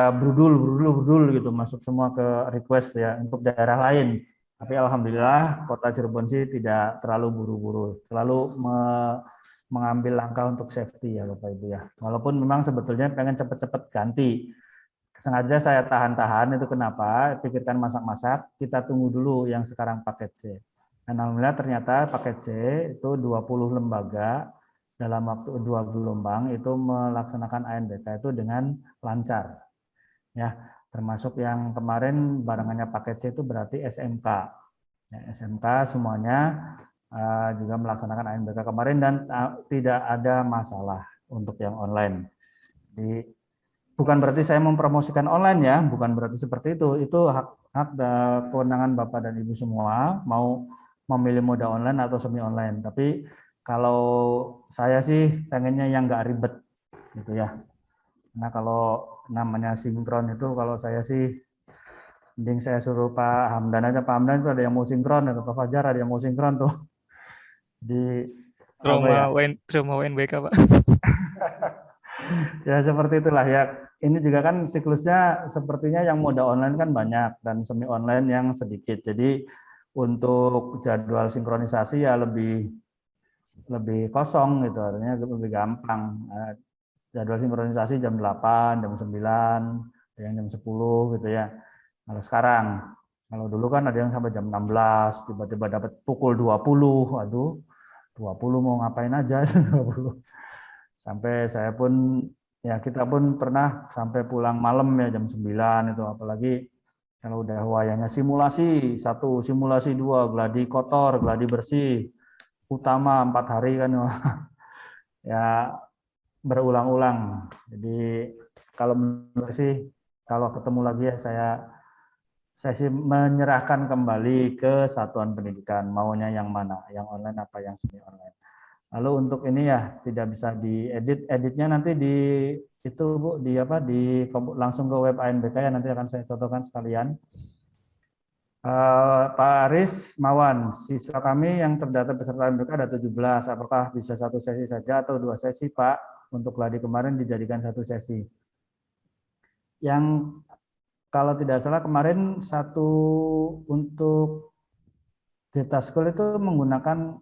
brudul gitu masuk semua ke request ya untuk daerah lain. Tapi alhamdulillah Kota Cirebon sih tidak terlalu buru-buru, selalu mengambil langkah untuk safety ya Bapak Ibu ya. Walaupun memang sebetulnya pengen cepat-cepat ganti. Sengaja saya tahan-tahan itu kenapa? Pikirkan masak-masak, kita tunggu dulu yang sekarang paket C. Dan alhamdulillah ternyata paket C itu 20 lembaga dalam waktu 2 gelombang itu melaksanakan ANBK itu dengan lancar. Ya, termasuk yang kemarin barengannya paket C itu berarti SMK. Ya, SMK semuanya juga melaksanakan ANBK kemarin dan tidak ada masalah untuk yang online. Jadi bukan berarti saya mempromosikan online ya, bukan berarti seperti itu. Itu hak kewenangan Bapak dan Ibu semua mau memilih mode online atau semi online. Tapi kalau saya sih pengennya yang nggak ribet gitu ya. Nah kalau namanya sinkron itu kalau saya sih mending saya suruh Pak Hamdan aja. Pak Hamdan itu ada yang mau sinkron, atau Pak Fajar ada yang mau sinkron tuh. Di trauma UNBK Pak. Ya seperti itulah ya. Ini juga kan siklusnya sepertinya yang mode online kan banyak dan semi online yang sedikit. Jadi untuk jadwal sinkronisasi ya lebih kosong gitu, artinya lebih gampang. Jadwal sinkronisasi jam 8, jam 9, yang jam 10 gitu ya. Kalau sekarang, kalau dulu kan ada yang sampai jam 16, tiba-tiba dapat pukul 20, aduh 20 mau ngapain aja 20. Sampai saya pun, ya kita pun pernah sampai pulang malam ya jam 9 itu, apalagi kalau udah wayangnya simulasi 1, simulasi 2, gladi kotor, gladi bersih, utama 4 hari kan ya berulang-ulang. Jadi kalau menurut sih kalau ketemu lagi ya saya sih menyerahkan kembali ke satuan pendidikan maunya yang mana, yang online apa yang semi online. Lalu untuk ini ya tidak bisa diedit, editnya nanti di itu Bu langsung ke web ANBK ya, nanti akan saya contohkan sekalian. Pak Aris Mawan, siswa kami yang terdata peserta ANBK ada 17. Apakah bisa 1 sesi saja atau 2 sesi, Pak? Untuk gladi kemarin dijadikan 1 sesi. Yang kalau tidak salah kemarin 1 untuk Geta School itu menggunakan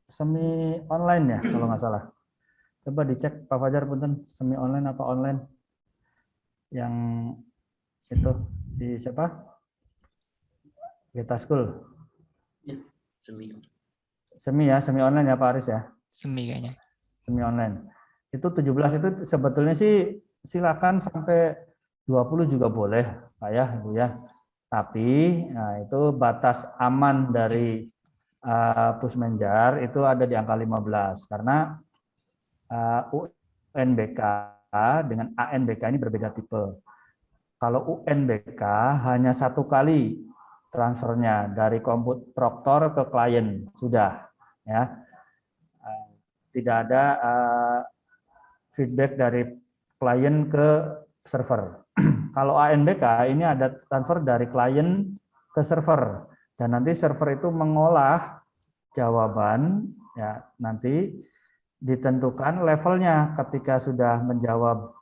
semi online ya, kalau nggak salah. Coba dicek Pak Fajar, punten, semi online apa online? Yang itu si siapa? Geta School. Ya, semi. Semi ya, semi online ya Pak Aris ya? Semi kayaknya. Semi online. Itu 17 itu sebetulnya sih silakan sampai 20 juga boleh, Pak ya, Ibu ya. Tapi nah, itu batas aman dari Pusmenjar itu ada di angka 15 karena UNBK dengan ANBK ini berbeda tipe. Kalau UNBK hanya 1 kali transfernya dari proktor ke klien sudah, ya. Tidak ada feedback dari klien ke server. Kalau ANBK ini ada transfer dari klien ke server dan nanti server itu mengolah jawaban, ya nanti ditentukan levelnya ketika sudah menjawab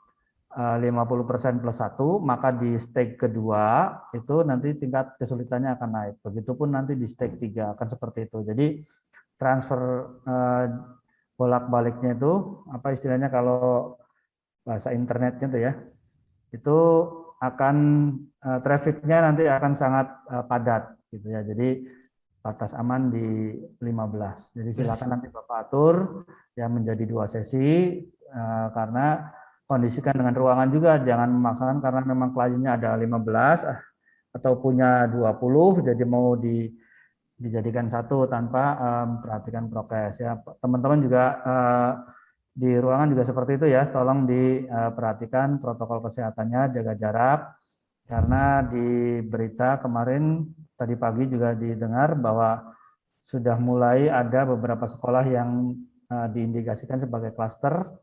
50% plus 1, maka di stake kedua itu nanti tingkat kesulitannya akan naik. Begitupun nanti di stake 3 akan seperti itu. Jadi transfer bolak-baliknya itu apa istilahnya kalau bahasa internetnya itu ya, itu akan trafficnya nanti akan sangat padat gitu ya. Jadi batas aman di 15. Jadi silakan nanti Bapak atur yang menjadi 2 sesi karena kondisikan dengan ruangan juga, jangan memaksakan karena memang kliennya ada 15 atau punya 20 jadi mau dijadikan 1 tanpa memperhatikan prokes ya. Teman-teman juga di ruangan juga seperti itu ya, tolong diperhatikan protokol kesehatannya, jaga jarak karena di berita kemarin tadi pagi juga didengar bahwa sudah mulai ada beberapa sekolah yang diindikasikan sebagai klaster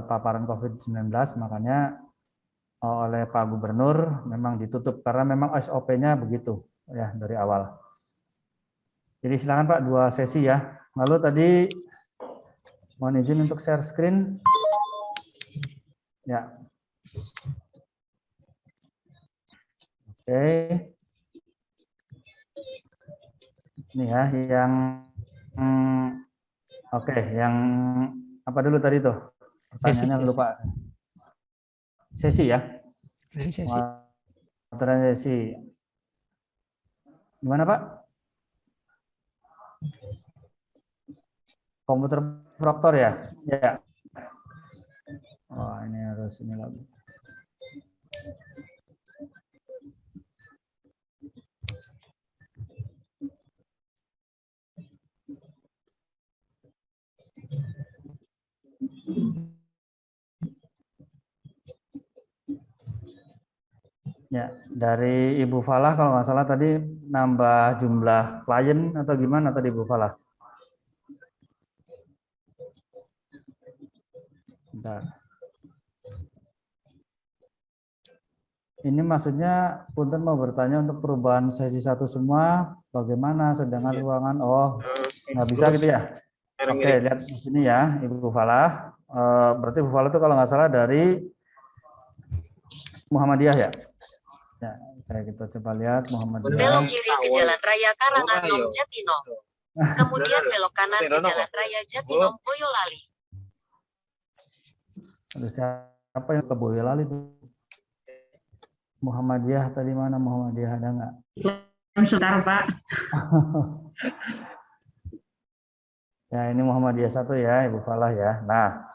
paparan COVID-19, makanya oleh Pak Gubernur memang ditutup karena memang SOP-nya begitu ya dari awal. Jadi silakan Pak 2 sesi ya. Lalu tadi mohon izin untuk share screen. Ya. Oke. Ini ya yang oke, yang apa dulu tadi tuh? Pertanyaannya lupa. Sesi ya? Sesi. Sesi. Gimana Pak? Komputer proktor ya? Ya. Oh, ini harus ini lagi. Ya, dari Ibu Falah kalau nggak salah tadi nambah jumlah klien atau gimana tadi Ibu Falah? Bentar. Ini maksudnya Punten mau bertanya untuk perubahan sesi 1 semua, bagaimana sedangkan ruangan, oh nggak bisa gitu ya? Oke, lihat di sini ya Ibu Falah. Berarti Ibu Falah itu kalau nggak salah dari Muhammadiyah ya? Ya, kita coba lihat Muhammadiyah. Belok kiri ke Jalan Raya Karanganom Jatinom. Kemudian belok kanan ke Jalan Raya Jatinom Boyolali. Ada siapa yang ke Boyolali tuh? Muhammadiyah tadi mana Muhammadiyah ada nggak? Sebentar Pak. Ya ini Muhammadiyah 1 ya Ibu Falah ya. Nah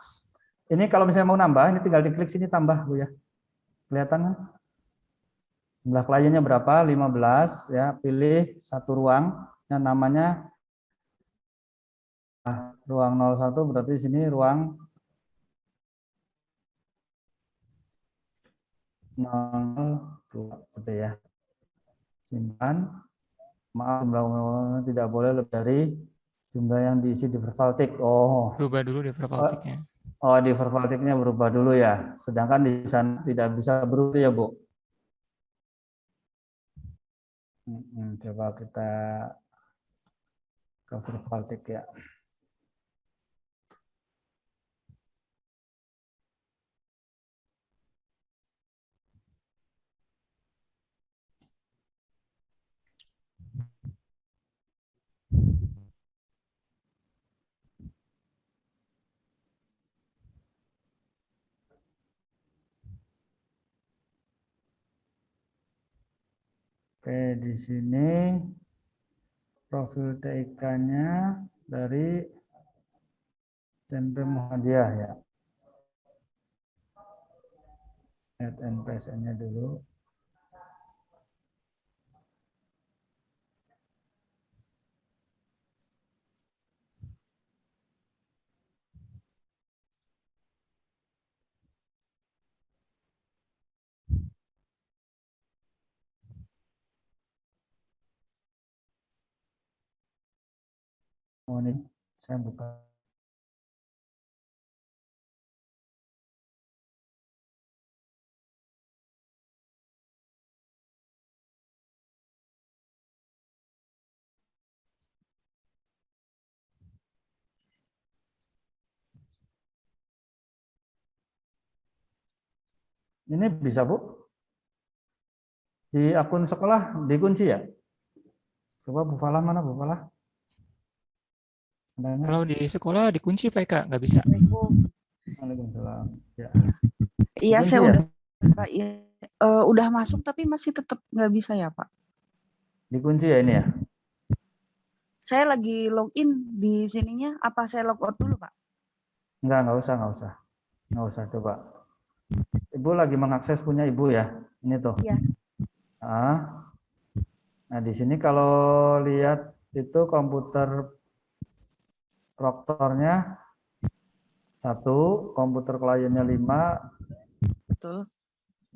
ini kalau misalnya mau nambah ini tinggal diklik sini tambah Bu ya. Kelihatan kan? Jumlah kliennya berapa? 15 ya. Pilih 1 ruang yang namanya ruang 01, berarti di sini ruang 02 gitu ya. Simpan. Maaf jumlah tidak boleh lebih dari jumlah yang diisi di verbaltik. Oh. Berubah dulu di verbaltiknya. Oh, di verbaltiknya berubah dulu ya. Sedangkan di sana tidak bisa berubah ya, Bu. Coba kita ke verbaltik ya. Oke, di sini profil TIK-nya dari SMP Muhammadiyah ya. Add NPSN-nya dulu. Oh, ini saya buka. Ini bisa, Bu? Di akun sekolah dikunci ya? Coba Bu Falah, mana Bu Falah? Adanya? Kalau di sekolah dikunci Pak Eka, nggak bisa. Waalaikumsalam. Ya. Iya, Dikunci saya ya? udah Pak, ya, udah masuk tapi masih tetap nggak bisa ya Pak. Dikunci ya ini ya? Saya lagi login di sininya, apa saya log out dulu Pak? Nggak usah, nggak usah. Nggak usah, coba. Ibu lagi mengakses punya Ibu ya? Ini tuh. Iya. Nah, di sini kalau lihat itu komputer proktornya 1, komputer kliennya 5, Betul.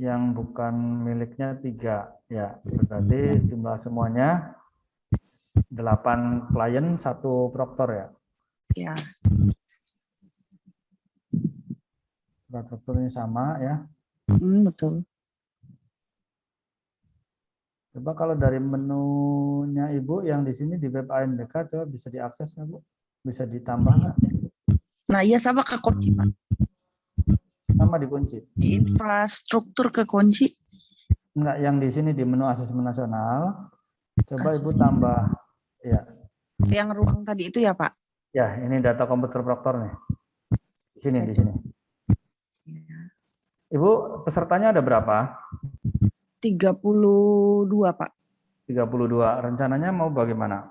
yang bukan miliknya 3. Ya, berarti jumlah semuanya 8 klien, 1 proktor ya. Ya. Proktornya sama ya. Betul. Coba kalau dari menunya Ibu yang di sini di web ANBK, coba bisa diakses nggak Bu? Bisa ditambah nggak? Nah, iya sama kekunci Pak. Sama dikunci. Infrastruktur kekunci. Enggak, yang di sini di menu asesmen nasional. Coba Ibu tambah ya. Yang ruang tadi itu ya Pak? Ya, ini data komputer proktor nih. Di sini, di sini. Ibu, pesertanya ada berapa? 32 Pak. 32. Rencananya mau bagaimana?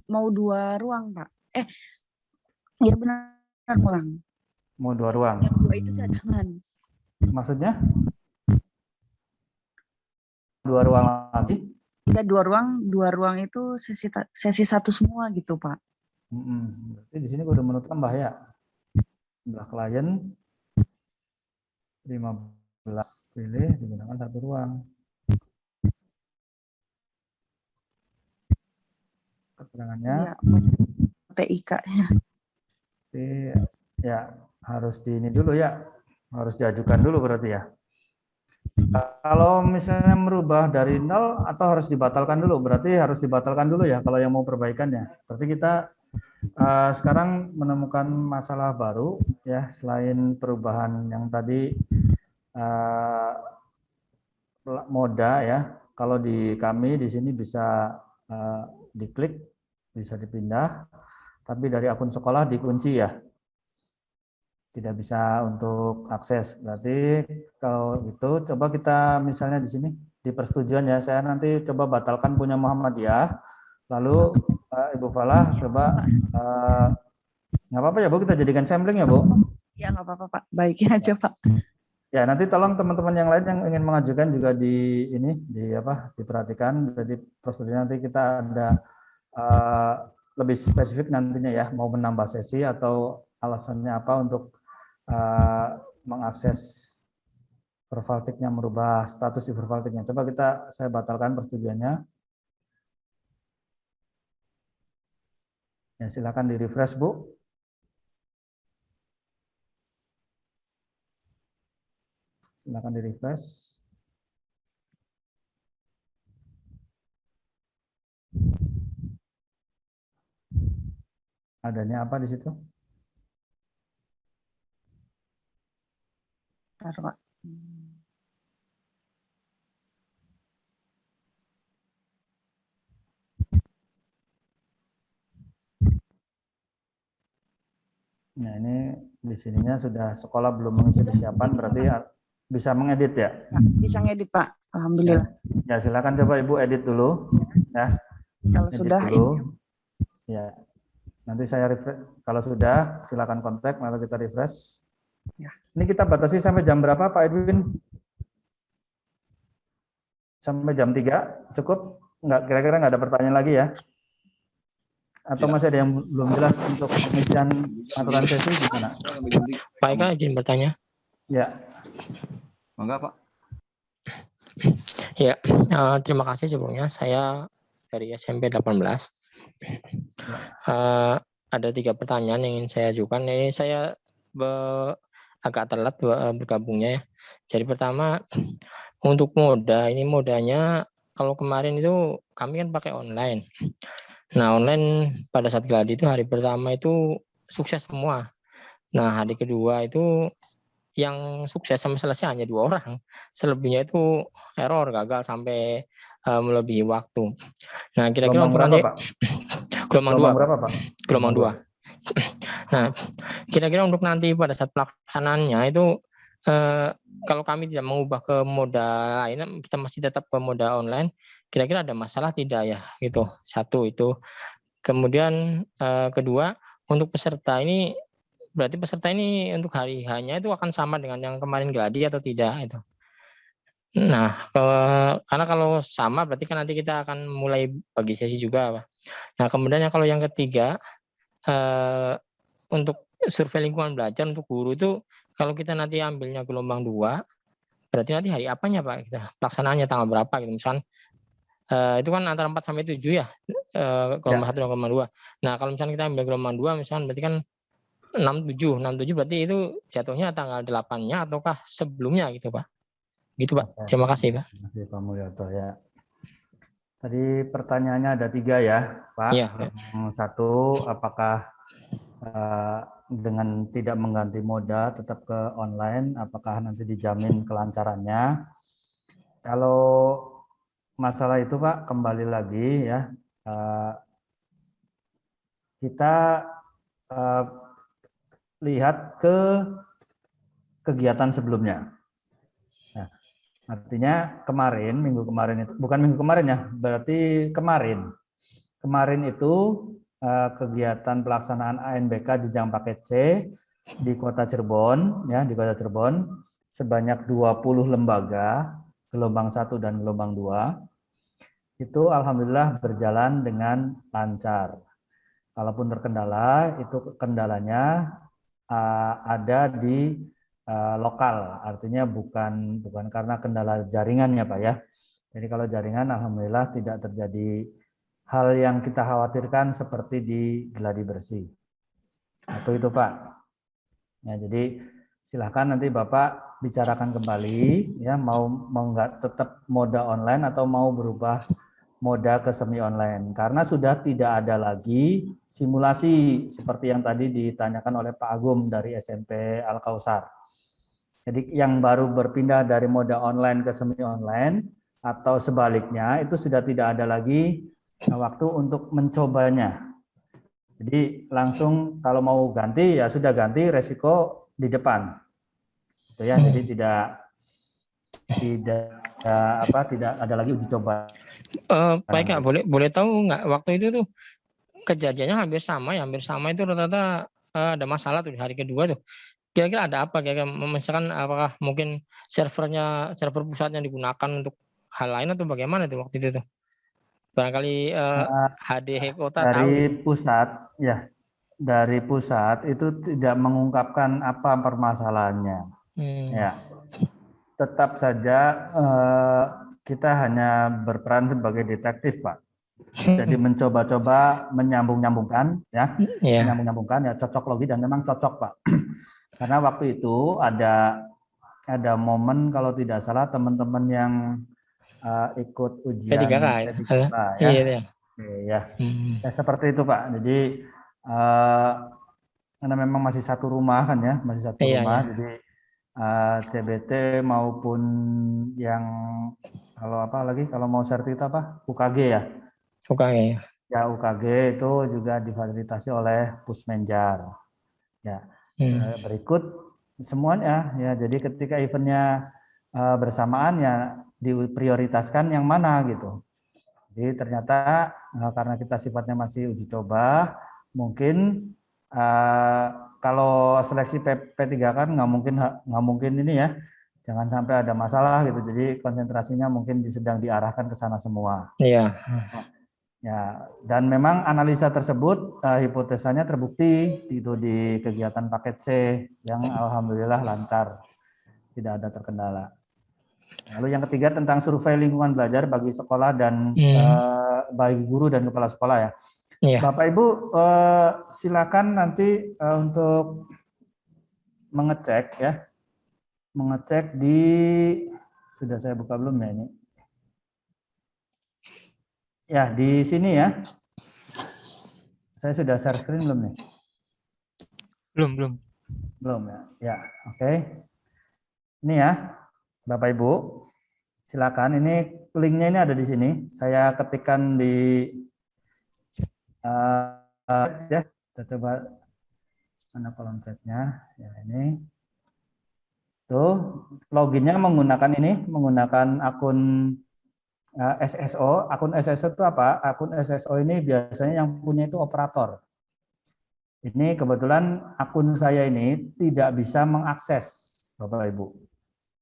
Mau 2 ruang Pak. Ya benar ruang. Mau 2 ruang. Yang 2 itu cadangan. Maksudnya? 2 ruang lagi? Iya 2 ruang itu sesi 1 semua gitu Pak. Berarti di sini udah menu tambah ya. Jumlah klien 15 pilih digunakan 1 ruang. Keterangannya Iya, TIK-nya. Ya harus di ini dulu ya, harus diajukan dulu berarti ya. Kalau misalnya merubah dari 0 atau harus dibatalkan dulu, berarti harus dibatalkan dulu ya kalau yang mau perbaikannya. Berarti kita sekarang menemukan masalah baru ya, selain perubahan yang tadi moda ya. Kalau di kami di sini bisa diklik, bisa dipindah, tapi dari akun sekolah dikunci ya. Tidak bisa untuk akses. Berarti kalau itu coba kita misalnya di sini di persetujuan ya, saya nanti coba batalkan punya Muhammadiyah. Lalu Ibu Falah coba nggak apa-apa ya Bu, kita jadikan sampling ya Bu. Ya nggak apa-apa Pak, baik aja Pak. Ya nanti tolong teman-teman yang lain yang ingin mengajukan juga di ini diperhatikan. Jadi persetujuan nanti kita ada lebih spesifik nantinya ya, mau menambah sesi atau alasannya apa untuk mengakses Vervaltiknya, merubah status di Vervaltiknya. Coba saya batalkan persetujuannya. Ya, silakan di refresh Bu. Silakan di refresh. Adanya apa di situ? Bentar, Pak. Nah ini di sininya sudah sekolah belum mengisi kesiapan, berarti bisa mengedit ya? Bisa ngedit Pak, alhamdulillah. Ya silakan coba Ibu edit dulu ya. Kalau edit sudah dulu. Ya. Nanti saya refresh. Kalau sudah silakan kontak, lalu kita refresh. Ya. Ini kita batasi sampai jam berapa Pak Edwin? sampai jam 3 cukup? Nggak, kira-kira nggak ada pertanyaan lagi ya? Atau masih ada yang belum jelas untuk pengisian aturan sesi gimana? Pak Eka izin bertanya. Ya. Enggak, Pak. Ya, terima kasih sebelumnya. Saya dari SMP 18. Ada 3 pertanyaan yang ingin saya ajukan. Ini saya agak telat bergabungnya ya. Jadi pertama, untuk moda, ini modanya kalau kemarin itu kami kan pakai online. Nah, online pada saat gladi itu hari pertama itu sukses semua. Nah, hari kedua itu yang sukses sampai selesai hanya 2 orang. Selebihnya itu error, gagal sampai melebihi waktu. Nah, kira-kira untuk nanti gelombang 2, berapa, Pak? Gelombang 2. Nah, kira-kira untuk nanti pada saat pelaksanaannya itu kalau kami tidak mengubah ke moda lain, kita masih tetap ke moda online, kira-kira ada masalah tidak ya gitu. Satu itu. Kemudian kedua, untuk peserta ini berarti peserta ini untuk hari hanya itu akan sama dengan yang kemarin gladi atau tidak itu. Nah, karena kalau sama berarti kan nanti kita akan mulai bagi sesi juga, Pak. Nah, kemudian kalau yang ketiga untuk survei lingkungan belajar untuk guru itu kalau kita nanti ambilnya gelombang 2 berarti nanti hari apanya Pak kita pelaksanaannya tanggal berapa gitu misalkan itu kan antara 4 sampai 7 ya gelombang 1 dan gelombang 2. Nah, kalau misalkan kita ambil gelombang 2 misalkan berarti kan 67 berarti itu jatuhnya tanggal 8-nya ataukah sebelumnya gitu Pak. Gitu Pak. Terima kasih Pak. Terima kasih Pak Mulyoto ya. Tadi pertanyaannya ada 3 ya Pak. Ya. Yang satu, apakah dengan tidak mengganti moda tetap ke online, apakah nanti dijamin kelancarannya? Kalau masalah itu Pak, kembali lagi ya, kita lihat ke kegiatan sebelumnya. Nah, artinya kemarin, minggu kemarin itu, bukan minggu kemarin ya, berarti kemarin itu kegiatan pelaksanaan ANBK jenjang paket C di Kota Cirebon ya, di Kota Cirebon sebanyak 20 lembaga gelombang 1 dan gelombang 2 itu alhamdulillah berjalan dengan lancar. Kalaupun terkendala, itu kendalanya ada di lokal, artinya bukan karena kendala jaringannya Pak ya. Jadi kalau jaringan alhamdulillah tidak terjadi hal yang kita khawatirkan seperti di gladi bersih. Atau itu Pak. Ya, jadi silahkan nanti Bapak bicarakan kembali ya mau nggak tetap moda online atau mau berubah moda ke semi online karena sudah tidak ada lagi simulasi seperti yang tadi ditanyakan oleh Pak Agum dari SMP Al Kausar. Jadi yang baru berpindah dari moda online ke semi online atau sebaliknya itu sudah tidak ada lagi waktu untuk mencobanya. Jadi langsung kalau mau ganti ya sudah ganti, resiko di depan. Itu ya, jadi tidak ada lagi uji coba. Pak Eka, boleh tahu nggak waktu itu tuh kejadiannya hampir sama itu rata-rata ada masalah tuh di hari kedua tuh. Kira-kira ada apa? Kira-kira misalkan apakah mungkin server pusatnya digunakan untuk hal lain atau bagaimana tuh waktu itu tuh? Barangkali HD Kota dari tahu. Pusat ya, dari pusat itu tidak mengungkapkan apa permasalahannya. Ya, tetap saja kita hanya berperan sebagai detektif Pak. Jadi mencoba-coba menyambung-nyambungkan ya, menyambung-nyambungkan ya, cocok logi dan memang cocok Pak. Karena waktu itu ada momen kalau tidak salah teman-teman yang ikut ujian P3K ya. Ya, seperti itu Pak. Jadi karena memang masih satu rumah kan ya, masih satu rumah. Jadi CBT maupun yang kalau mau sertifikat apa? UKG ya. UKG ya. Ya UKG itu juga difasilitasi oleh Pusmenjar. Ya. Berikut semuanya ya. Jadi ketika eventnya bersamaan ya diprioritaskan yang mana gitu. Jadi ternyata karena kita sifatnya masih uji coba, mungkin kalau seleksi P3 kan nggak mungkin ini ya. Jangan sampai ada masalah gitu. Jadi konsentrasinya mungkin sedang diarahkan ke sana semua. Iya. Ya, dan memang analisa tersebut hipotesanya terbukti itu di kegiatan paket C yang alhamdulillah lancar, tidak ada terkendala. Lalu yang ketiga tentang survei lingkungan belajar bagi sekolah dan bagi guru dan kepala sekolah ya. Iya. Bapak Ibu silakan nanti untuk mengecek ya. Mengecek di, sudah saya buka belum ya ini? Ya, di sini ya. Saya sudah share screen belum nih? Belum. Belum ya. Ya, oke. Ini ya, Bapak Ibu. Silakan, ini linknya ini ada di sini. Saya ketikkan di ya, kita coba mana kolom chatnya. Ya, ini. Tuh, loginnya menggunakan ini, menggunakan akun SSO. Akun SSO itu apa? Akun SSO ini biasanya yang punya itu operator. Ini kebetulan akun saya ini tidak bisa mengakses, Bapak Ibu.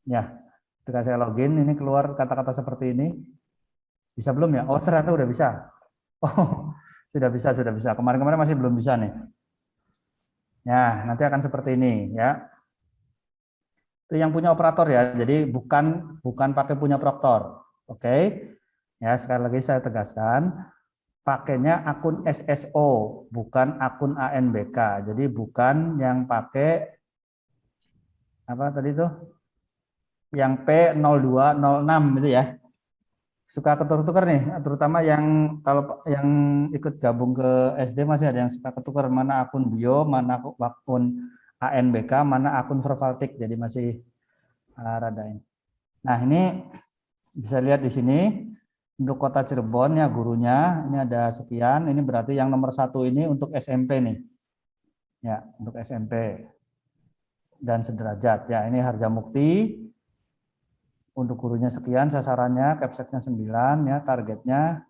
Ya, ketika saya login, ini keluar kata-kata seperti ini. Bisa belum ya? Oh, ternyata udah bisa. Oh, sudah bisa. Kemarin-kemarin masih belum bisa nih. Nah, nanti akan seperti ini ya. Itu yang punya operator ya, jadi bukan pakai punya proktor. Oke. Ya, sekali lagi saya tegaskan, pakainya akun SSO, bukan akun ANBK. Jadi bukan yang pakai apa tadi tuh? Yang P0206 itu ya. Suka ketukar-tukar nih, terutama yang kalau yang ikut gabung ke SD masih ada yang suka ketukar mana akun bio, mana akun ANBK, mana akun Vervaltik, jadi masih rada ini. Nah, ini bisa lihat di sini untuk kota Cirebon ya gurunya ini ada sekian. Ini berarti yang nomor 1 ini untuk SMP nih. Ya, untuk SMP dan sederajat. Ya, ini harga mukti untuk gurunya sekian, sasarannya capseknya 9 ya, targetnya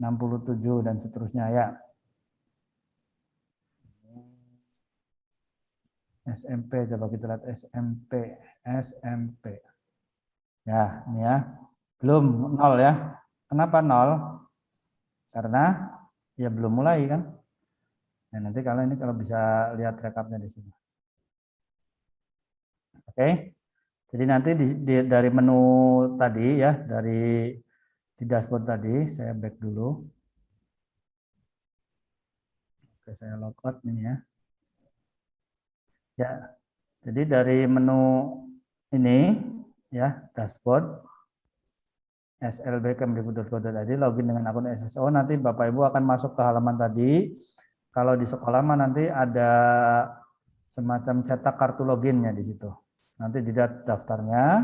67 dan seterusnya ya. SMP, coba kita lihat SMP. Ya, ini ya. Belum 0 ya. Kenapa 0? Karena ya belum mulai kan. Nah, nanti kalau bisa lihat rekapnya di sini. Oke. Jadi nanti dari menu tadi ya, dari di dashboard tadi, saya back dulu. Oke, saya logout ini ya. Ya, jadi dari menu ini ya dashboard slb.kemdikbud.go.id login dengan akun SSO. Nanti Bapak Ibu akan masuk ke halaman tadi. Kalau di sekolah mah nanti ada semacam cetak kartu loginnya di situ. Nanti di daftarnya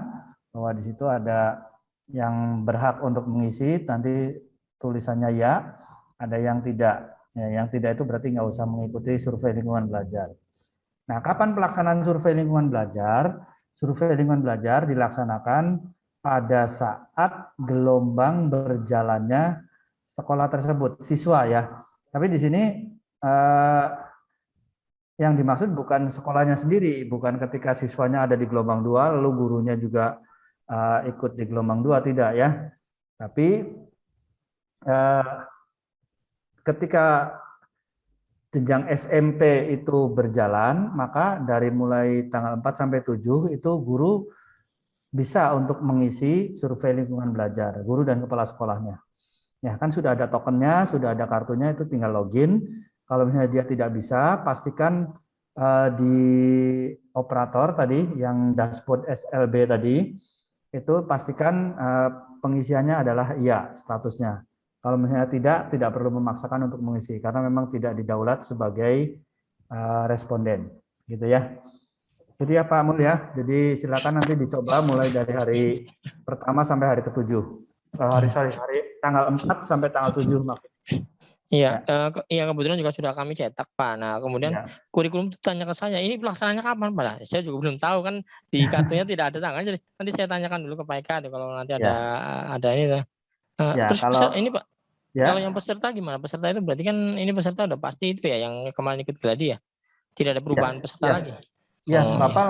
bahwa di situ ada yang berhak untuk mengisi. Nanti tulisannya ya, ada yang tidak. Ya, yang tidak itu berarti nggak usah mengikuti survei lingkungan belajar. Nah, kapan pelaksanaan survei lingkungan belajar? Survei lingkungan belajar dilaksanakan pada saat gelombang berjalannya sekolah tersebut, siswa ya. Tapi di sini yang dimaksud bukan sekolahnya sendiri, bukan ketika siswanya ada di gelombang 2, lalu gurunya juga ikut di gelombang 2, tidak ya. Tapi ketika jenjang SMP itu berjalan, maka dari mulai tanggal 4 sampai 7 itu guru bisa untuk mengisi survei lingkungan belajar, guru dan kepala sekolahnya. Ya kan sudah ada tokennya, sudah ada kartunya, itu tinggal login. Kalau misalnya dia tidak bisa, pastikan di operator tadi, yang dashboard SLB tadi, itu pastikan pengisiannya adalah iya statusnya. Kalau misalnya tidak perlu memaksakan untuk mengisi karena memang tidak didaulat sebagai responden, gitu ya. Jadi ya Pak Mul ya. Jadi silakan nanti dicoba mulai dari hari pertama sampai hari ke-7. Hari tanggal 4 sampai tanggal 7 maksudnya. Iya, ya kebetulan juga sudah kami cetak Pak. Nah kemudian kurikulum itu tanya ke saya, ini pelaksanaannya kapan Pak? Saya juga belum tahu kan di kartunya tidak ada tanggal. Jadi nanti saya tanyakan dulu ke Pak Eka kalau nanti ada ini. Terus kalau ini Pak, kalau yang peserta gimana? Peserta itu berarti kan ini peserta udah pasti itu ya yang kemarin ikut gladi ya? Tidak ada perubahan peserta lagi? Ya, Oh, Bapak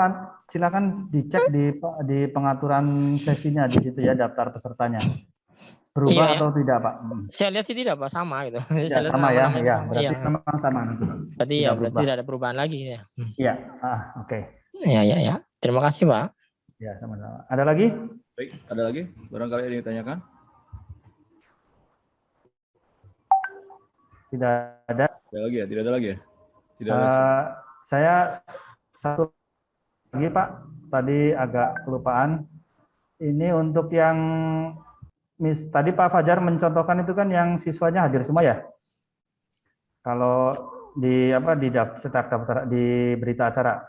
silakan dicek di pengaturan sesinya di situ ya, daftar pesertanya. Berubah iya ya. atau tidak, Pak? Saya lihat sih tidak Pak, sama gitu. Tidak Saya lihat sama ya, nama-namanya ya. sama. Berarti Iya. memang sama nanti. Berarti Tidak ya, berarti berubah. tidak ada perubahan lagi ya. Iya, oke. Ya, ya, ya. Terima kasih Pak. Ya, sama-sama. Ada lagi? Baik, ada lagi? Barangkali ada yang ditanyakan? Tidak ada. Tidak lagi ya? Tidak ada lagi ya? Tidak ada. Saya satu lagi Pak, tadi agak kelupaan. Ini untuk yang tadi Pak Fajar mencontohkan itu kan yang siswanya hadir semua ya. Kalau di di berita acara.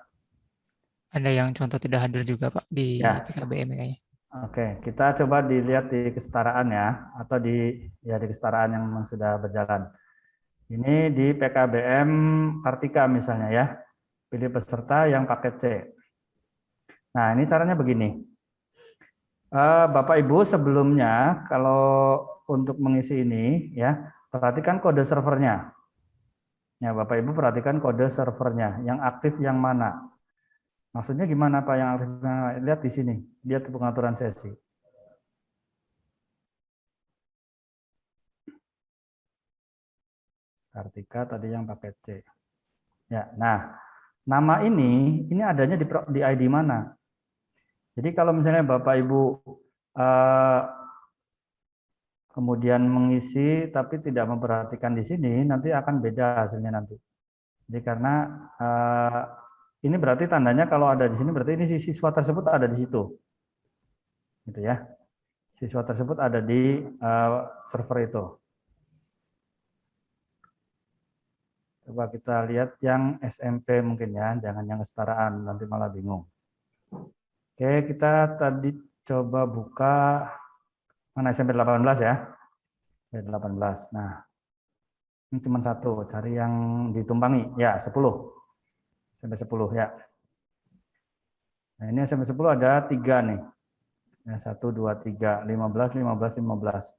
Ada yang contoh tidak hadir juga Pak di Ya. PKBM kayaknya. Oke, kita coba dilihat di kesetaraan ya, atau di kesetaraan yang memang sudah berjalan. Ini di PKBM Kartika misalnya ya, pilih peserta yang paket C. Nah, ini caranya begini. Bapak Ibu sebelumnya kalau untuk mengisi ini ya, perhatikan kode servernya. Ya, Bapak Ibu perhatikan kode servernya, yang aktif yang mana. Maksudnya gimana Pak yang aktif? Lihat di sini, lihat pengaturan sesi. Kartika tadi yang paket C. Ya, nah nama ini adanya di ID mana? Jadi kalau misalnya Bapak Ibu kemudian mengisi tapi tidak memperhatikan di sini, nanti akan beda hasilnya nanti. Jadi karena ini berarti tandanya kalau ada di sini berarti ini siswa tersebut ada di situ, gitu ya. Siswa tersebut ada di server itu. Coba kita lihat yang SMP mungkin ya, jangan yang kesetaraan, nanti malah bingung. Oke, kita tadi coba buka mana SMP 18 ya. SMP 18. Nah, ini cuma satu, cari yang ditumpangi. Ya, 10. SMP 10 ya. Nah, ini SMP 10 ada 3 nih. Ya, 1, 2, 3, 15, 15, 15.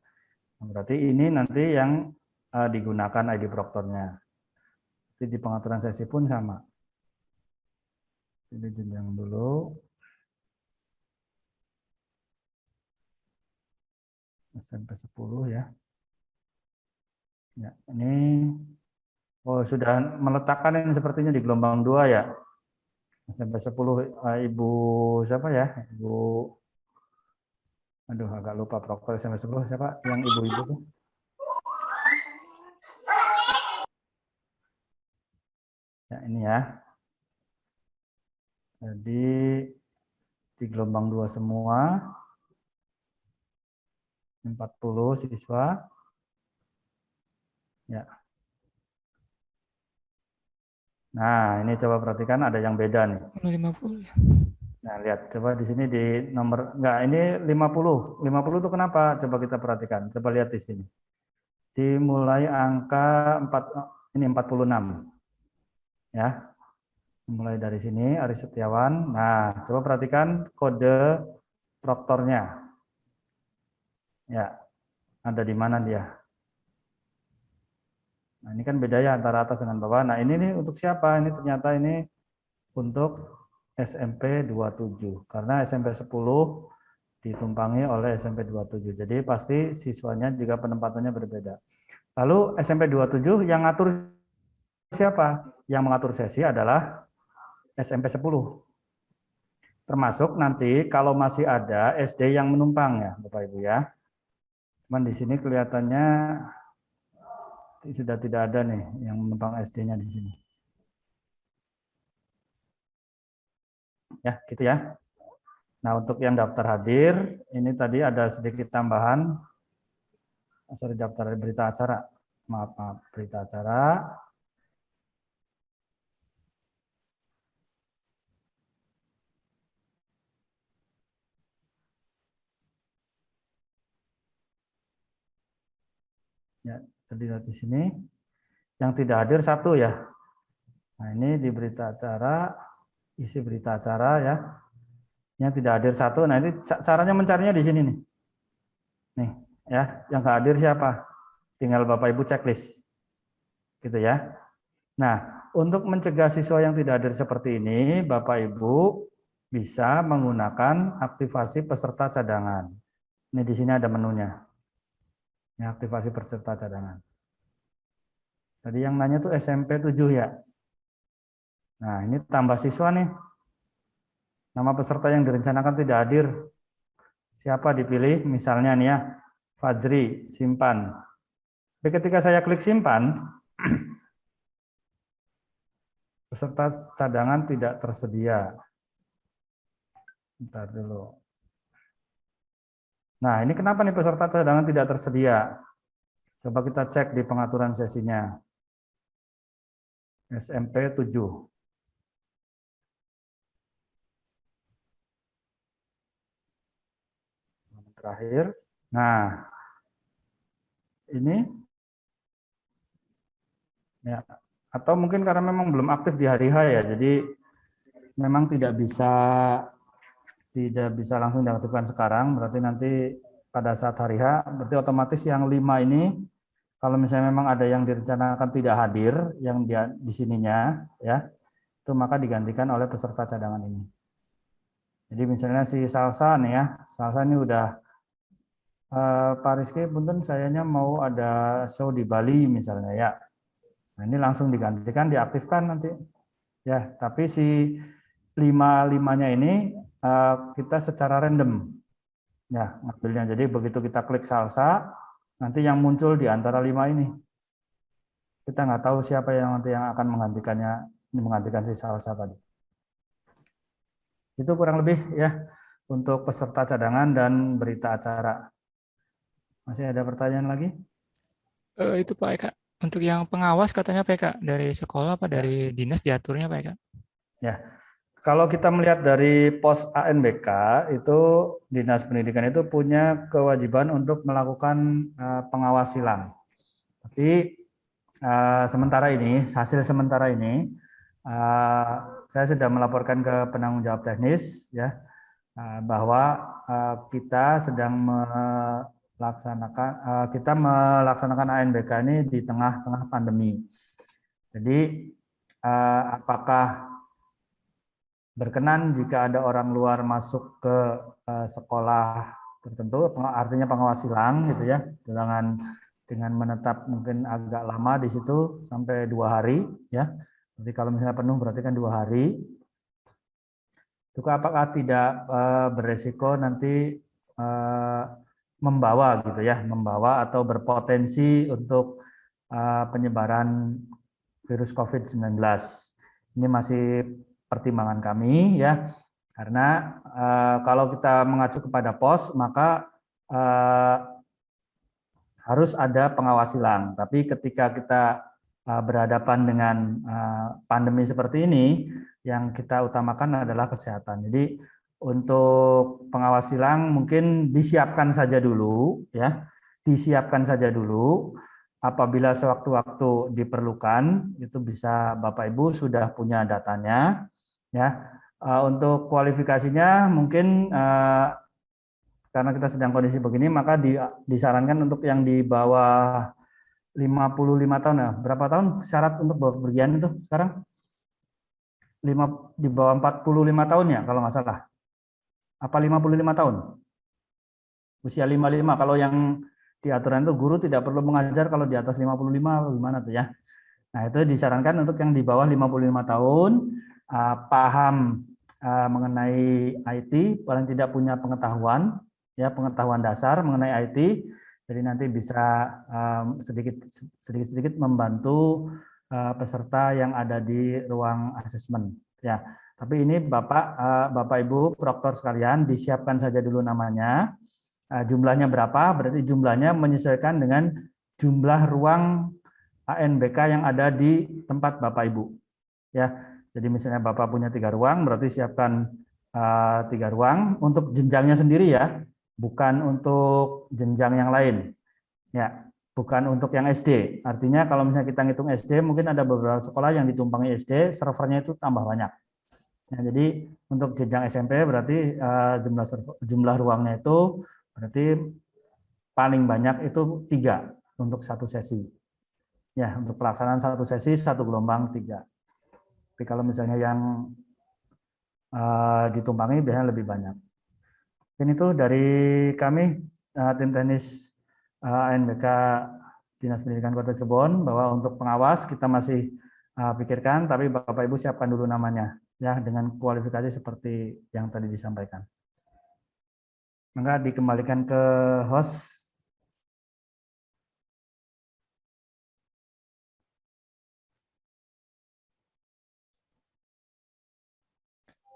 Nah, berarti ini nanti yang digunakan ID proktornya. Jadi di pengaturan sesi pun sama. Jadi jenjang dulu. SMP 10 ya. Ya, ini sudah meletakkan ini sepertinya di gelombang 2 ya. SMP 10 Ibu siapa ya? Ibu agak lupa proktor SMP 10 siapa? Yang ibu-ibu tuh. Ya, ini ya. Jadi di gelombang 2 semua. 40 siswa. Ya. Nah, ini coba perhatikan ada yang beda nih. 50 ya. Nah, lihat coba di sini di nomor ini 50. 50 itu kenapa? Coba kita perhatikan. Coba lihat di sini. Dimulai angka 46. Ya. Mulai dari sini Ari Setiawan. Nah, coba perhatikan kode proktornya. Ya. Ada di mana dia? Nah, ini kan beda ya antara atas dengan bawah. Nah, ini nih untuk siapa? Ini ternyata ini untuk SMP 27. Karena SMP 10 ditumpangi oleh SMP 27. Jadi pasti siswanya juga penempatannya berbeda. Lalu SMP 27 yang ngatur siapa? Yang mengatur sesi adalah SMP 10. Termasuk nanti kalau masih ada SD yang menumpang ya, Bapak Ibu ya. Cuman di sini kelihatannya sudah tidak ada nih yang menumpang SD-nya di sini. Ya, gitu ya. Nah, untuk yang daftar hadir, ini tadi ada sedikit tambahan. Sorry, daftar berita acara. Maaf, berita acara. Ya, terlihat di sini. Yang tidak hadir 1 ya. Nah, ini di berita acara, isi berita acara ya. Yang tidak hadir 1. Nah, ini caranya mencarinya di sini nih. Nih, ya, yang nggak hadir siapa? Tinggal Bapak Ibu checklist. Gitu ya. Nah, untuk mencegah siswa yang tidak hadir seperti ini, Bapak Ibu bisa menggunakan aktivasi peserta cadangan. Ini di sini ada menunya. Ini aktivasi peserta cadangan. Tadi yang nanya tuh SMP 7 ya. Nah, ini tambah siswa nih. Nama peserta yang direncanakan tidak hadir. Siapa dipilih? Misalnya nih ya, Fajri, simpan. Tapi ketika saya klik simpan, peserta cadangan tidak tersedia. Bentar dulu. Nah, ini kenapa nih peserta cadangan tidak tersedia? Coba kita cek di pengaturan sesinya. SMP 7. Terakhir. Nah, ini ya, atau mungkin karena memang belum aktif di hari H ya, jadi memang tidak bisa langsung diaktifkan sekarang, berarti nanti pada saat hari H, berarti otomatis yang 5 ini kalau misalnya memang ada yang direncanakan tidak hadir yang di sininya ya, itu maka digantikan oleh peserta cadangan ini. Jadi misalnya si Salsa nih ya, Salsa ini udah Pak Rizky, punten sayanya mau ada show di Bali misalnya ya. Nah, ini langsung digantikan, diaktifkan nanti. Ya, tapi si 5-5-nya ini kita secara random. Ya, ngambilnya. Jadi begitu kita klik Salsa, nanti yang muncul di antara 5 ini. Kita nggak tahu siapa yang nanti yang akan menggantikan si Salsa tadi. Itu kurang lebih ya untuk peserta cadangan dan berita acara. Masih ada pertanyaan lagi? Itu Pak Eka. Untuk yang pengawas katanya Pak Eka, dari sekolah apa dari dinas diaturnya Pak Eka? Ya, kalau kita melihat dari pos ANBK itu Dinas Pendidikan itu punya kewajiban untuk melakukan pengawas silang. Tapi sementara ini, hasil sementara ini, saya sudah melaporkan ke penanggung jawab teknis ya bahwa kita sedang melaksanakan ANBK ini di tengah-tengah pandemi. Jadi apakah berkenan jika ada orang luar masuk ke sekolah tertentu, artinya pengawas silang gitu ya, dengan menetap mungkin agak lama di situ sampai 2 hari ya. Jadi kalau misalnya penuh berarti kan 2 hari. Itu apakah tidak beresiko nanti membawa gitu ya, membawa atau berpotensi untuk penyebaran virus COVID-19. Ini masih pertimbangan kami ya, karena kalau kita mengacu kepada pos maka harus ada pengawas silang. Tapi ketika kita berhadapan dengan pandemi seperti ini, yang kita utamakan adalah kesehatan. Jadi untuk pengawas silang mungkin disiapkan saja dulu ya, disiapkan saja dulu. Apabila sewaktu-waktu diperlukan, itu bisa Bapak Ibu sudah punya datanya ya. Untuk kualifikasinya mungkin karena kita sedang kondisi begini, maka disarankan untuk yang di bawah 55 tahun ya. Berapa tahun syarat untuk bepergian itu sekarang? Di bawah 45 tahun ya kalau nggak salah. Apa 55 tahun? Usia 55. Kalau yang di aturan itu guru tidak perlu mengajar kalau di atas 55 gimana tuh ya. Nah, itu disarankan untuk yang di bawah 55 tahun, paham mengenai IT, paling tidak punya pengetahuan ya, pengetahuan dasar mengenai IT. Jadi nanti bisa sedikit-sedikit membantu peserta yang ada di ruang asesmen ya. Tapi ini Bapak Ibu proktor sekalian, disiapkan saja dulu namanya. Jumlahnya berapa? Berarti jumlahnya menyesuaikan dengan jumlah ruang ANBK yang ada di tempat Bapak Ibu. Ya, jadi misalnya Bapak punya 3 ruang, berarti siapkan 3 ruang untuk jenjangnya sendiri ya, bukan untuk jenjang yang lain. Ya, bukan untuk yang SD. Artinya kalau misalnya kita ngitung SD, mungkin ada beberapa sekolah yang ditumpangi SD, servernya itu tambah banyak. Nah, jadi untuk jenjang SMP berarti jumlah ruangnya itu berarti paling banyak itu 3 untuk satu sesi. Ya, untuk pelaksanaan satu sesi, satu gelombang 3. Tapi kalau misalnya yang ditumpangi biasanya lebih banyak. Dan itu dari kami, tim teknis ANBK Dinas Pendidikan Kota Cirebon, bahwa untuk pengawas kita masih pikirkan, tapi Bapak Ibu siapkan dulu namanya, ya, dengan kualifikasi seperti yang tadi disampaikan. Maka dikembalikan ke host.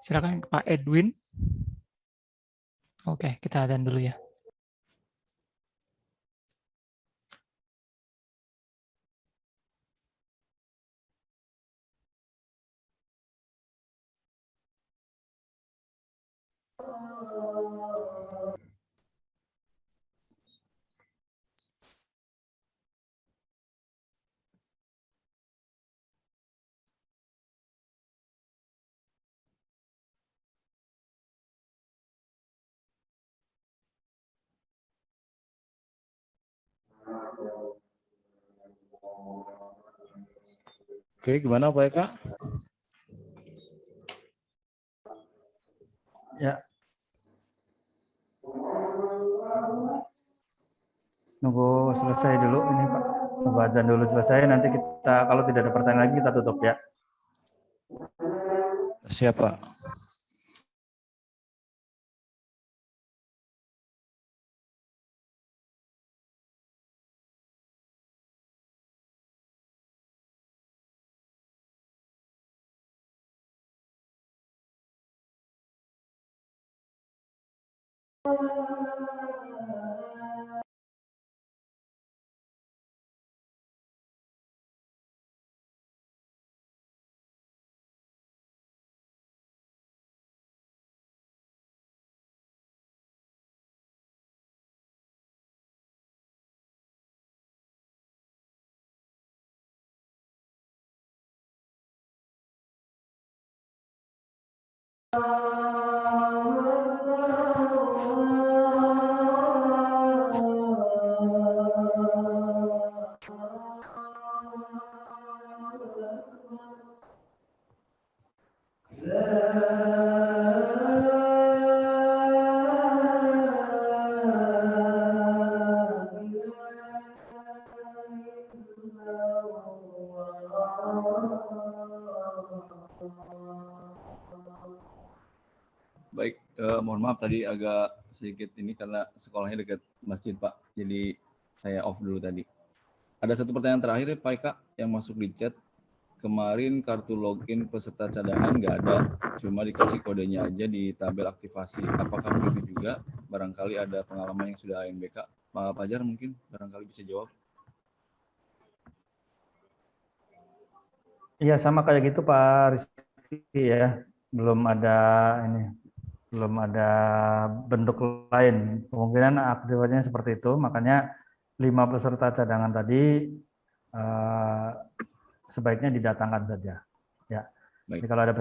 Silakan Pak Edwin. Oke, kita adzan dulu ya. Oke, gimana Pak Eka? Ya. Nunggu selesai dulu ini Pak. Nunggu adzan dulu selesai, nanti kita kalau tidak ada pertanyaan lagi kita tutup ya. Siap Pak. Baik, mohon maaf tadi agak sedikit ini karena sekolahnya dekat masjid Pak, jadi saya off dulu tadi. Ada satu pertanyaan terakhir Pak Eka yang masuk di chat. Kemarin kartu login peserta cadangan nggak ada, cuma dikasih kodenya aja di tabel aktivasi. Apakah begitu juga? Barangkali ada pengalaman yang sudah ANBK. Pak Fajar mungkin barangkali bisa jawab. Iya, sama kayak gitu Pak Rizky ya. Belum ada ini, belum ada bentuk lain. Kemungkinan aktivitasnya seperti itu, makanya 5 peserta cadangan tadi sebaiknya didatangkan saja. Ya. Jadi kalau ada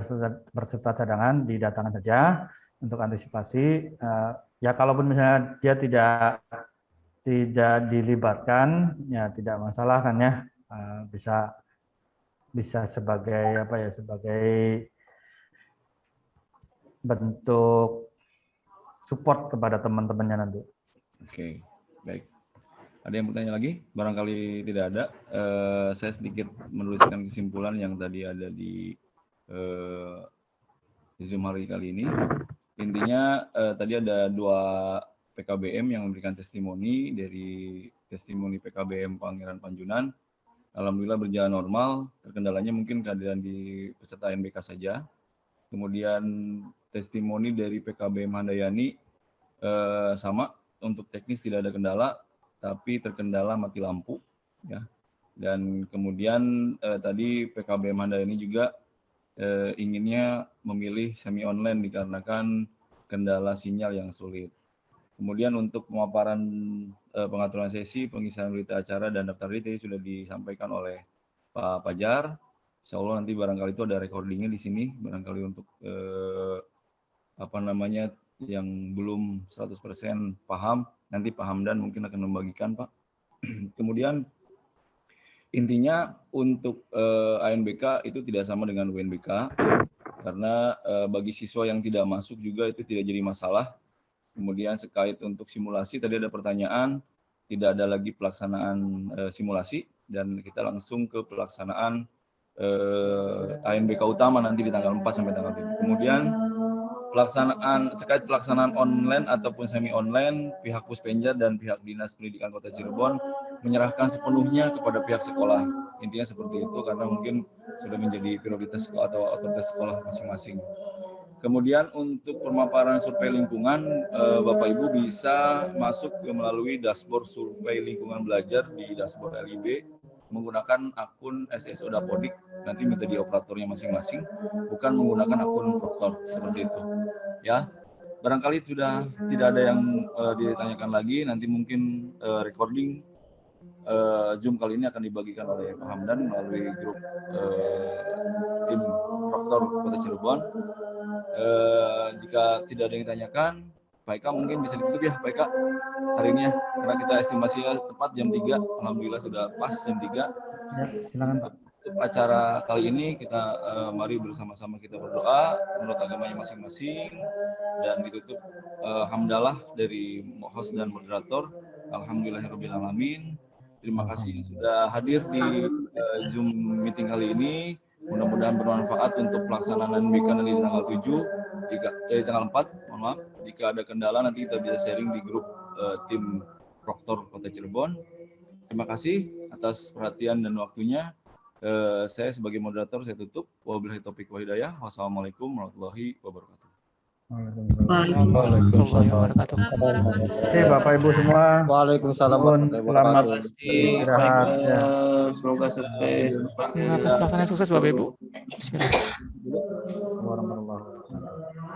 peserta cadangan didatangkan saja untuk antisipasi. Ya kalaupun misalnya dia tidak dilibatkan, ya tidak masalah kan ya. Bisa sebagai apa ya, sebagai bentuk support kepada teman-temannya nanti. Oke, baik. Ada yang bertanya lagi? Barangkali tidak ada. Saya sedikit menuliskan kesimpulan yang tadi ada di Zoom hari kali ini. Intinya tadi ada 2 PKBM yang memberikan testimoni dari testimoni PKBM Pangeran Panjunan. Alhamdulillah berjalan normal, terkendalanya mungkin kehadiran di peserta ANBK saja. Kemudian testimoni dari PKBM Handayani sama, untuk teknis tidak ada kendala, tapi terkendala mati lampu, ya. Dan kemudian tadi PKBM Handayani juga inginnya memilih semi online dikarenakan kendala sinyal yang sulit. Kemudian untuk pemaparan pengaturan sesi, pengisian berita acara dan daftar diri sudah disampaikan oleh Pak Fajar. Insya Allah nanti barangkali itu ada recordingnya di sini, barangkali untuk yang belum 100% paham, nanti Pak Hamdan mungkin akan membagikan Pak. Kemudian Intinya untuk ANBK itu tidak sama dengan UNBK, karena bagi siswa yang tidak masuk juga itu tidak jadi masalah. Kemudian sekait untuk simulasi, tadi ada pertanyaan, tidak ada lagi pelaksanaan simulasi, dan kita langsung ke pelaksanaan ANBK utama nanti di tanggal 4 sampai tanggal 7. Kemudian sekait pelaksanaan online ataupun semi online, pihak Puspenja dan pihak Dinas Pendidikan Kota Cirebon menyerahkan sepenuhnya kepada pihak sekolah. Intinya seperti itu, karena mungkin sudah menjadi prioritas sekolah atau otoritas sekolah masing-masing. Kemudian untuk pemaparan survei lingkungan, Bapak Ibu bisa masuk melalui dashboard survei lingkungan belajar di dashboard LIB menggunakan akun SSO Dapodik, nanti minta di operatornya masing-masing, bukan menggunakan akun Proktor, seperti itu. Ya, barangkali sudah tidak ada yang ditanyakan lagi, nanti mungkin recording Zoom kali ini akan dibagikan oleh Pak Hamdan melalui grup tim Proktor Kota Cirebon. Jika tidak ada yang ditanyakan, Pak Eka mungkin bisa ditutup ya Pak Eka hari ini ya, karena kita estimasinya tepat jam 3, alhamdulillah sudah pas jam 3. Ya, silakan Pak. Untuk acara kali ini kita mari bersama-sama kita berdoa menurut agamanya masing-masing, dan ditutup hamdalah dari host dan moderator. Alhamdulillahirrahmanirrahim. Terima kasih sudah hadir di Zoom meeting kali ini. Mudah-mudahan bermanfaat untuk pelaksanaan ANBK nanti di tanggal 7, di tanggal 4, mohon maaf. Jika ada kendala nanti kita bisa sharing di grup tim Proktor Kota Cirebon. Terima kasih atas perhatian dan waktunya. Saya sebagai moderator saya tutup. Wabillahi taufiq wal hidayah. Wassalamualaikum warahmatullahi wabarakatuh. Oke, Bapak Ibu semua. Waalaikumsalam. Selamat istirahat. Ya. Semoga sukses. Semoga pelaksanaan sukses Bapak Ibu. Bismillah. Warahmatullahi wabarakatuh.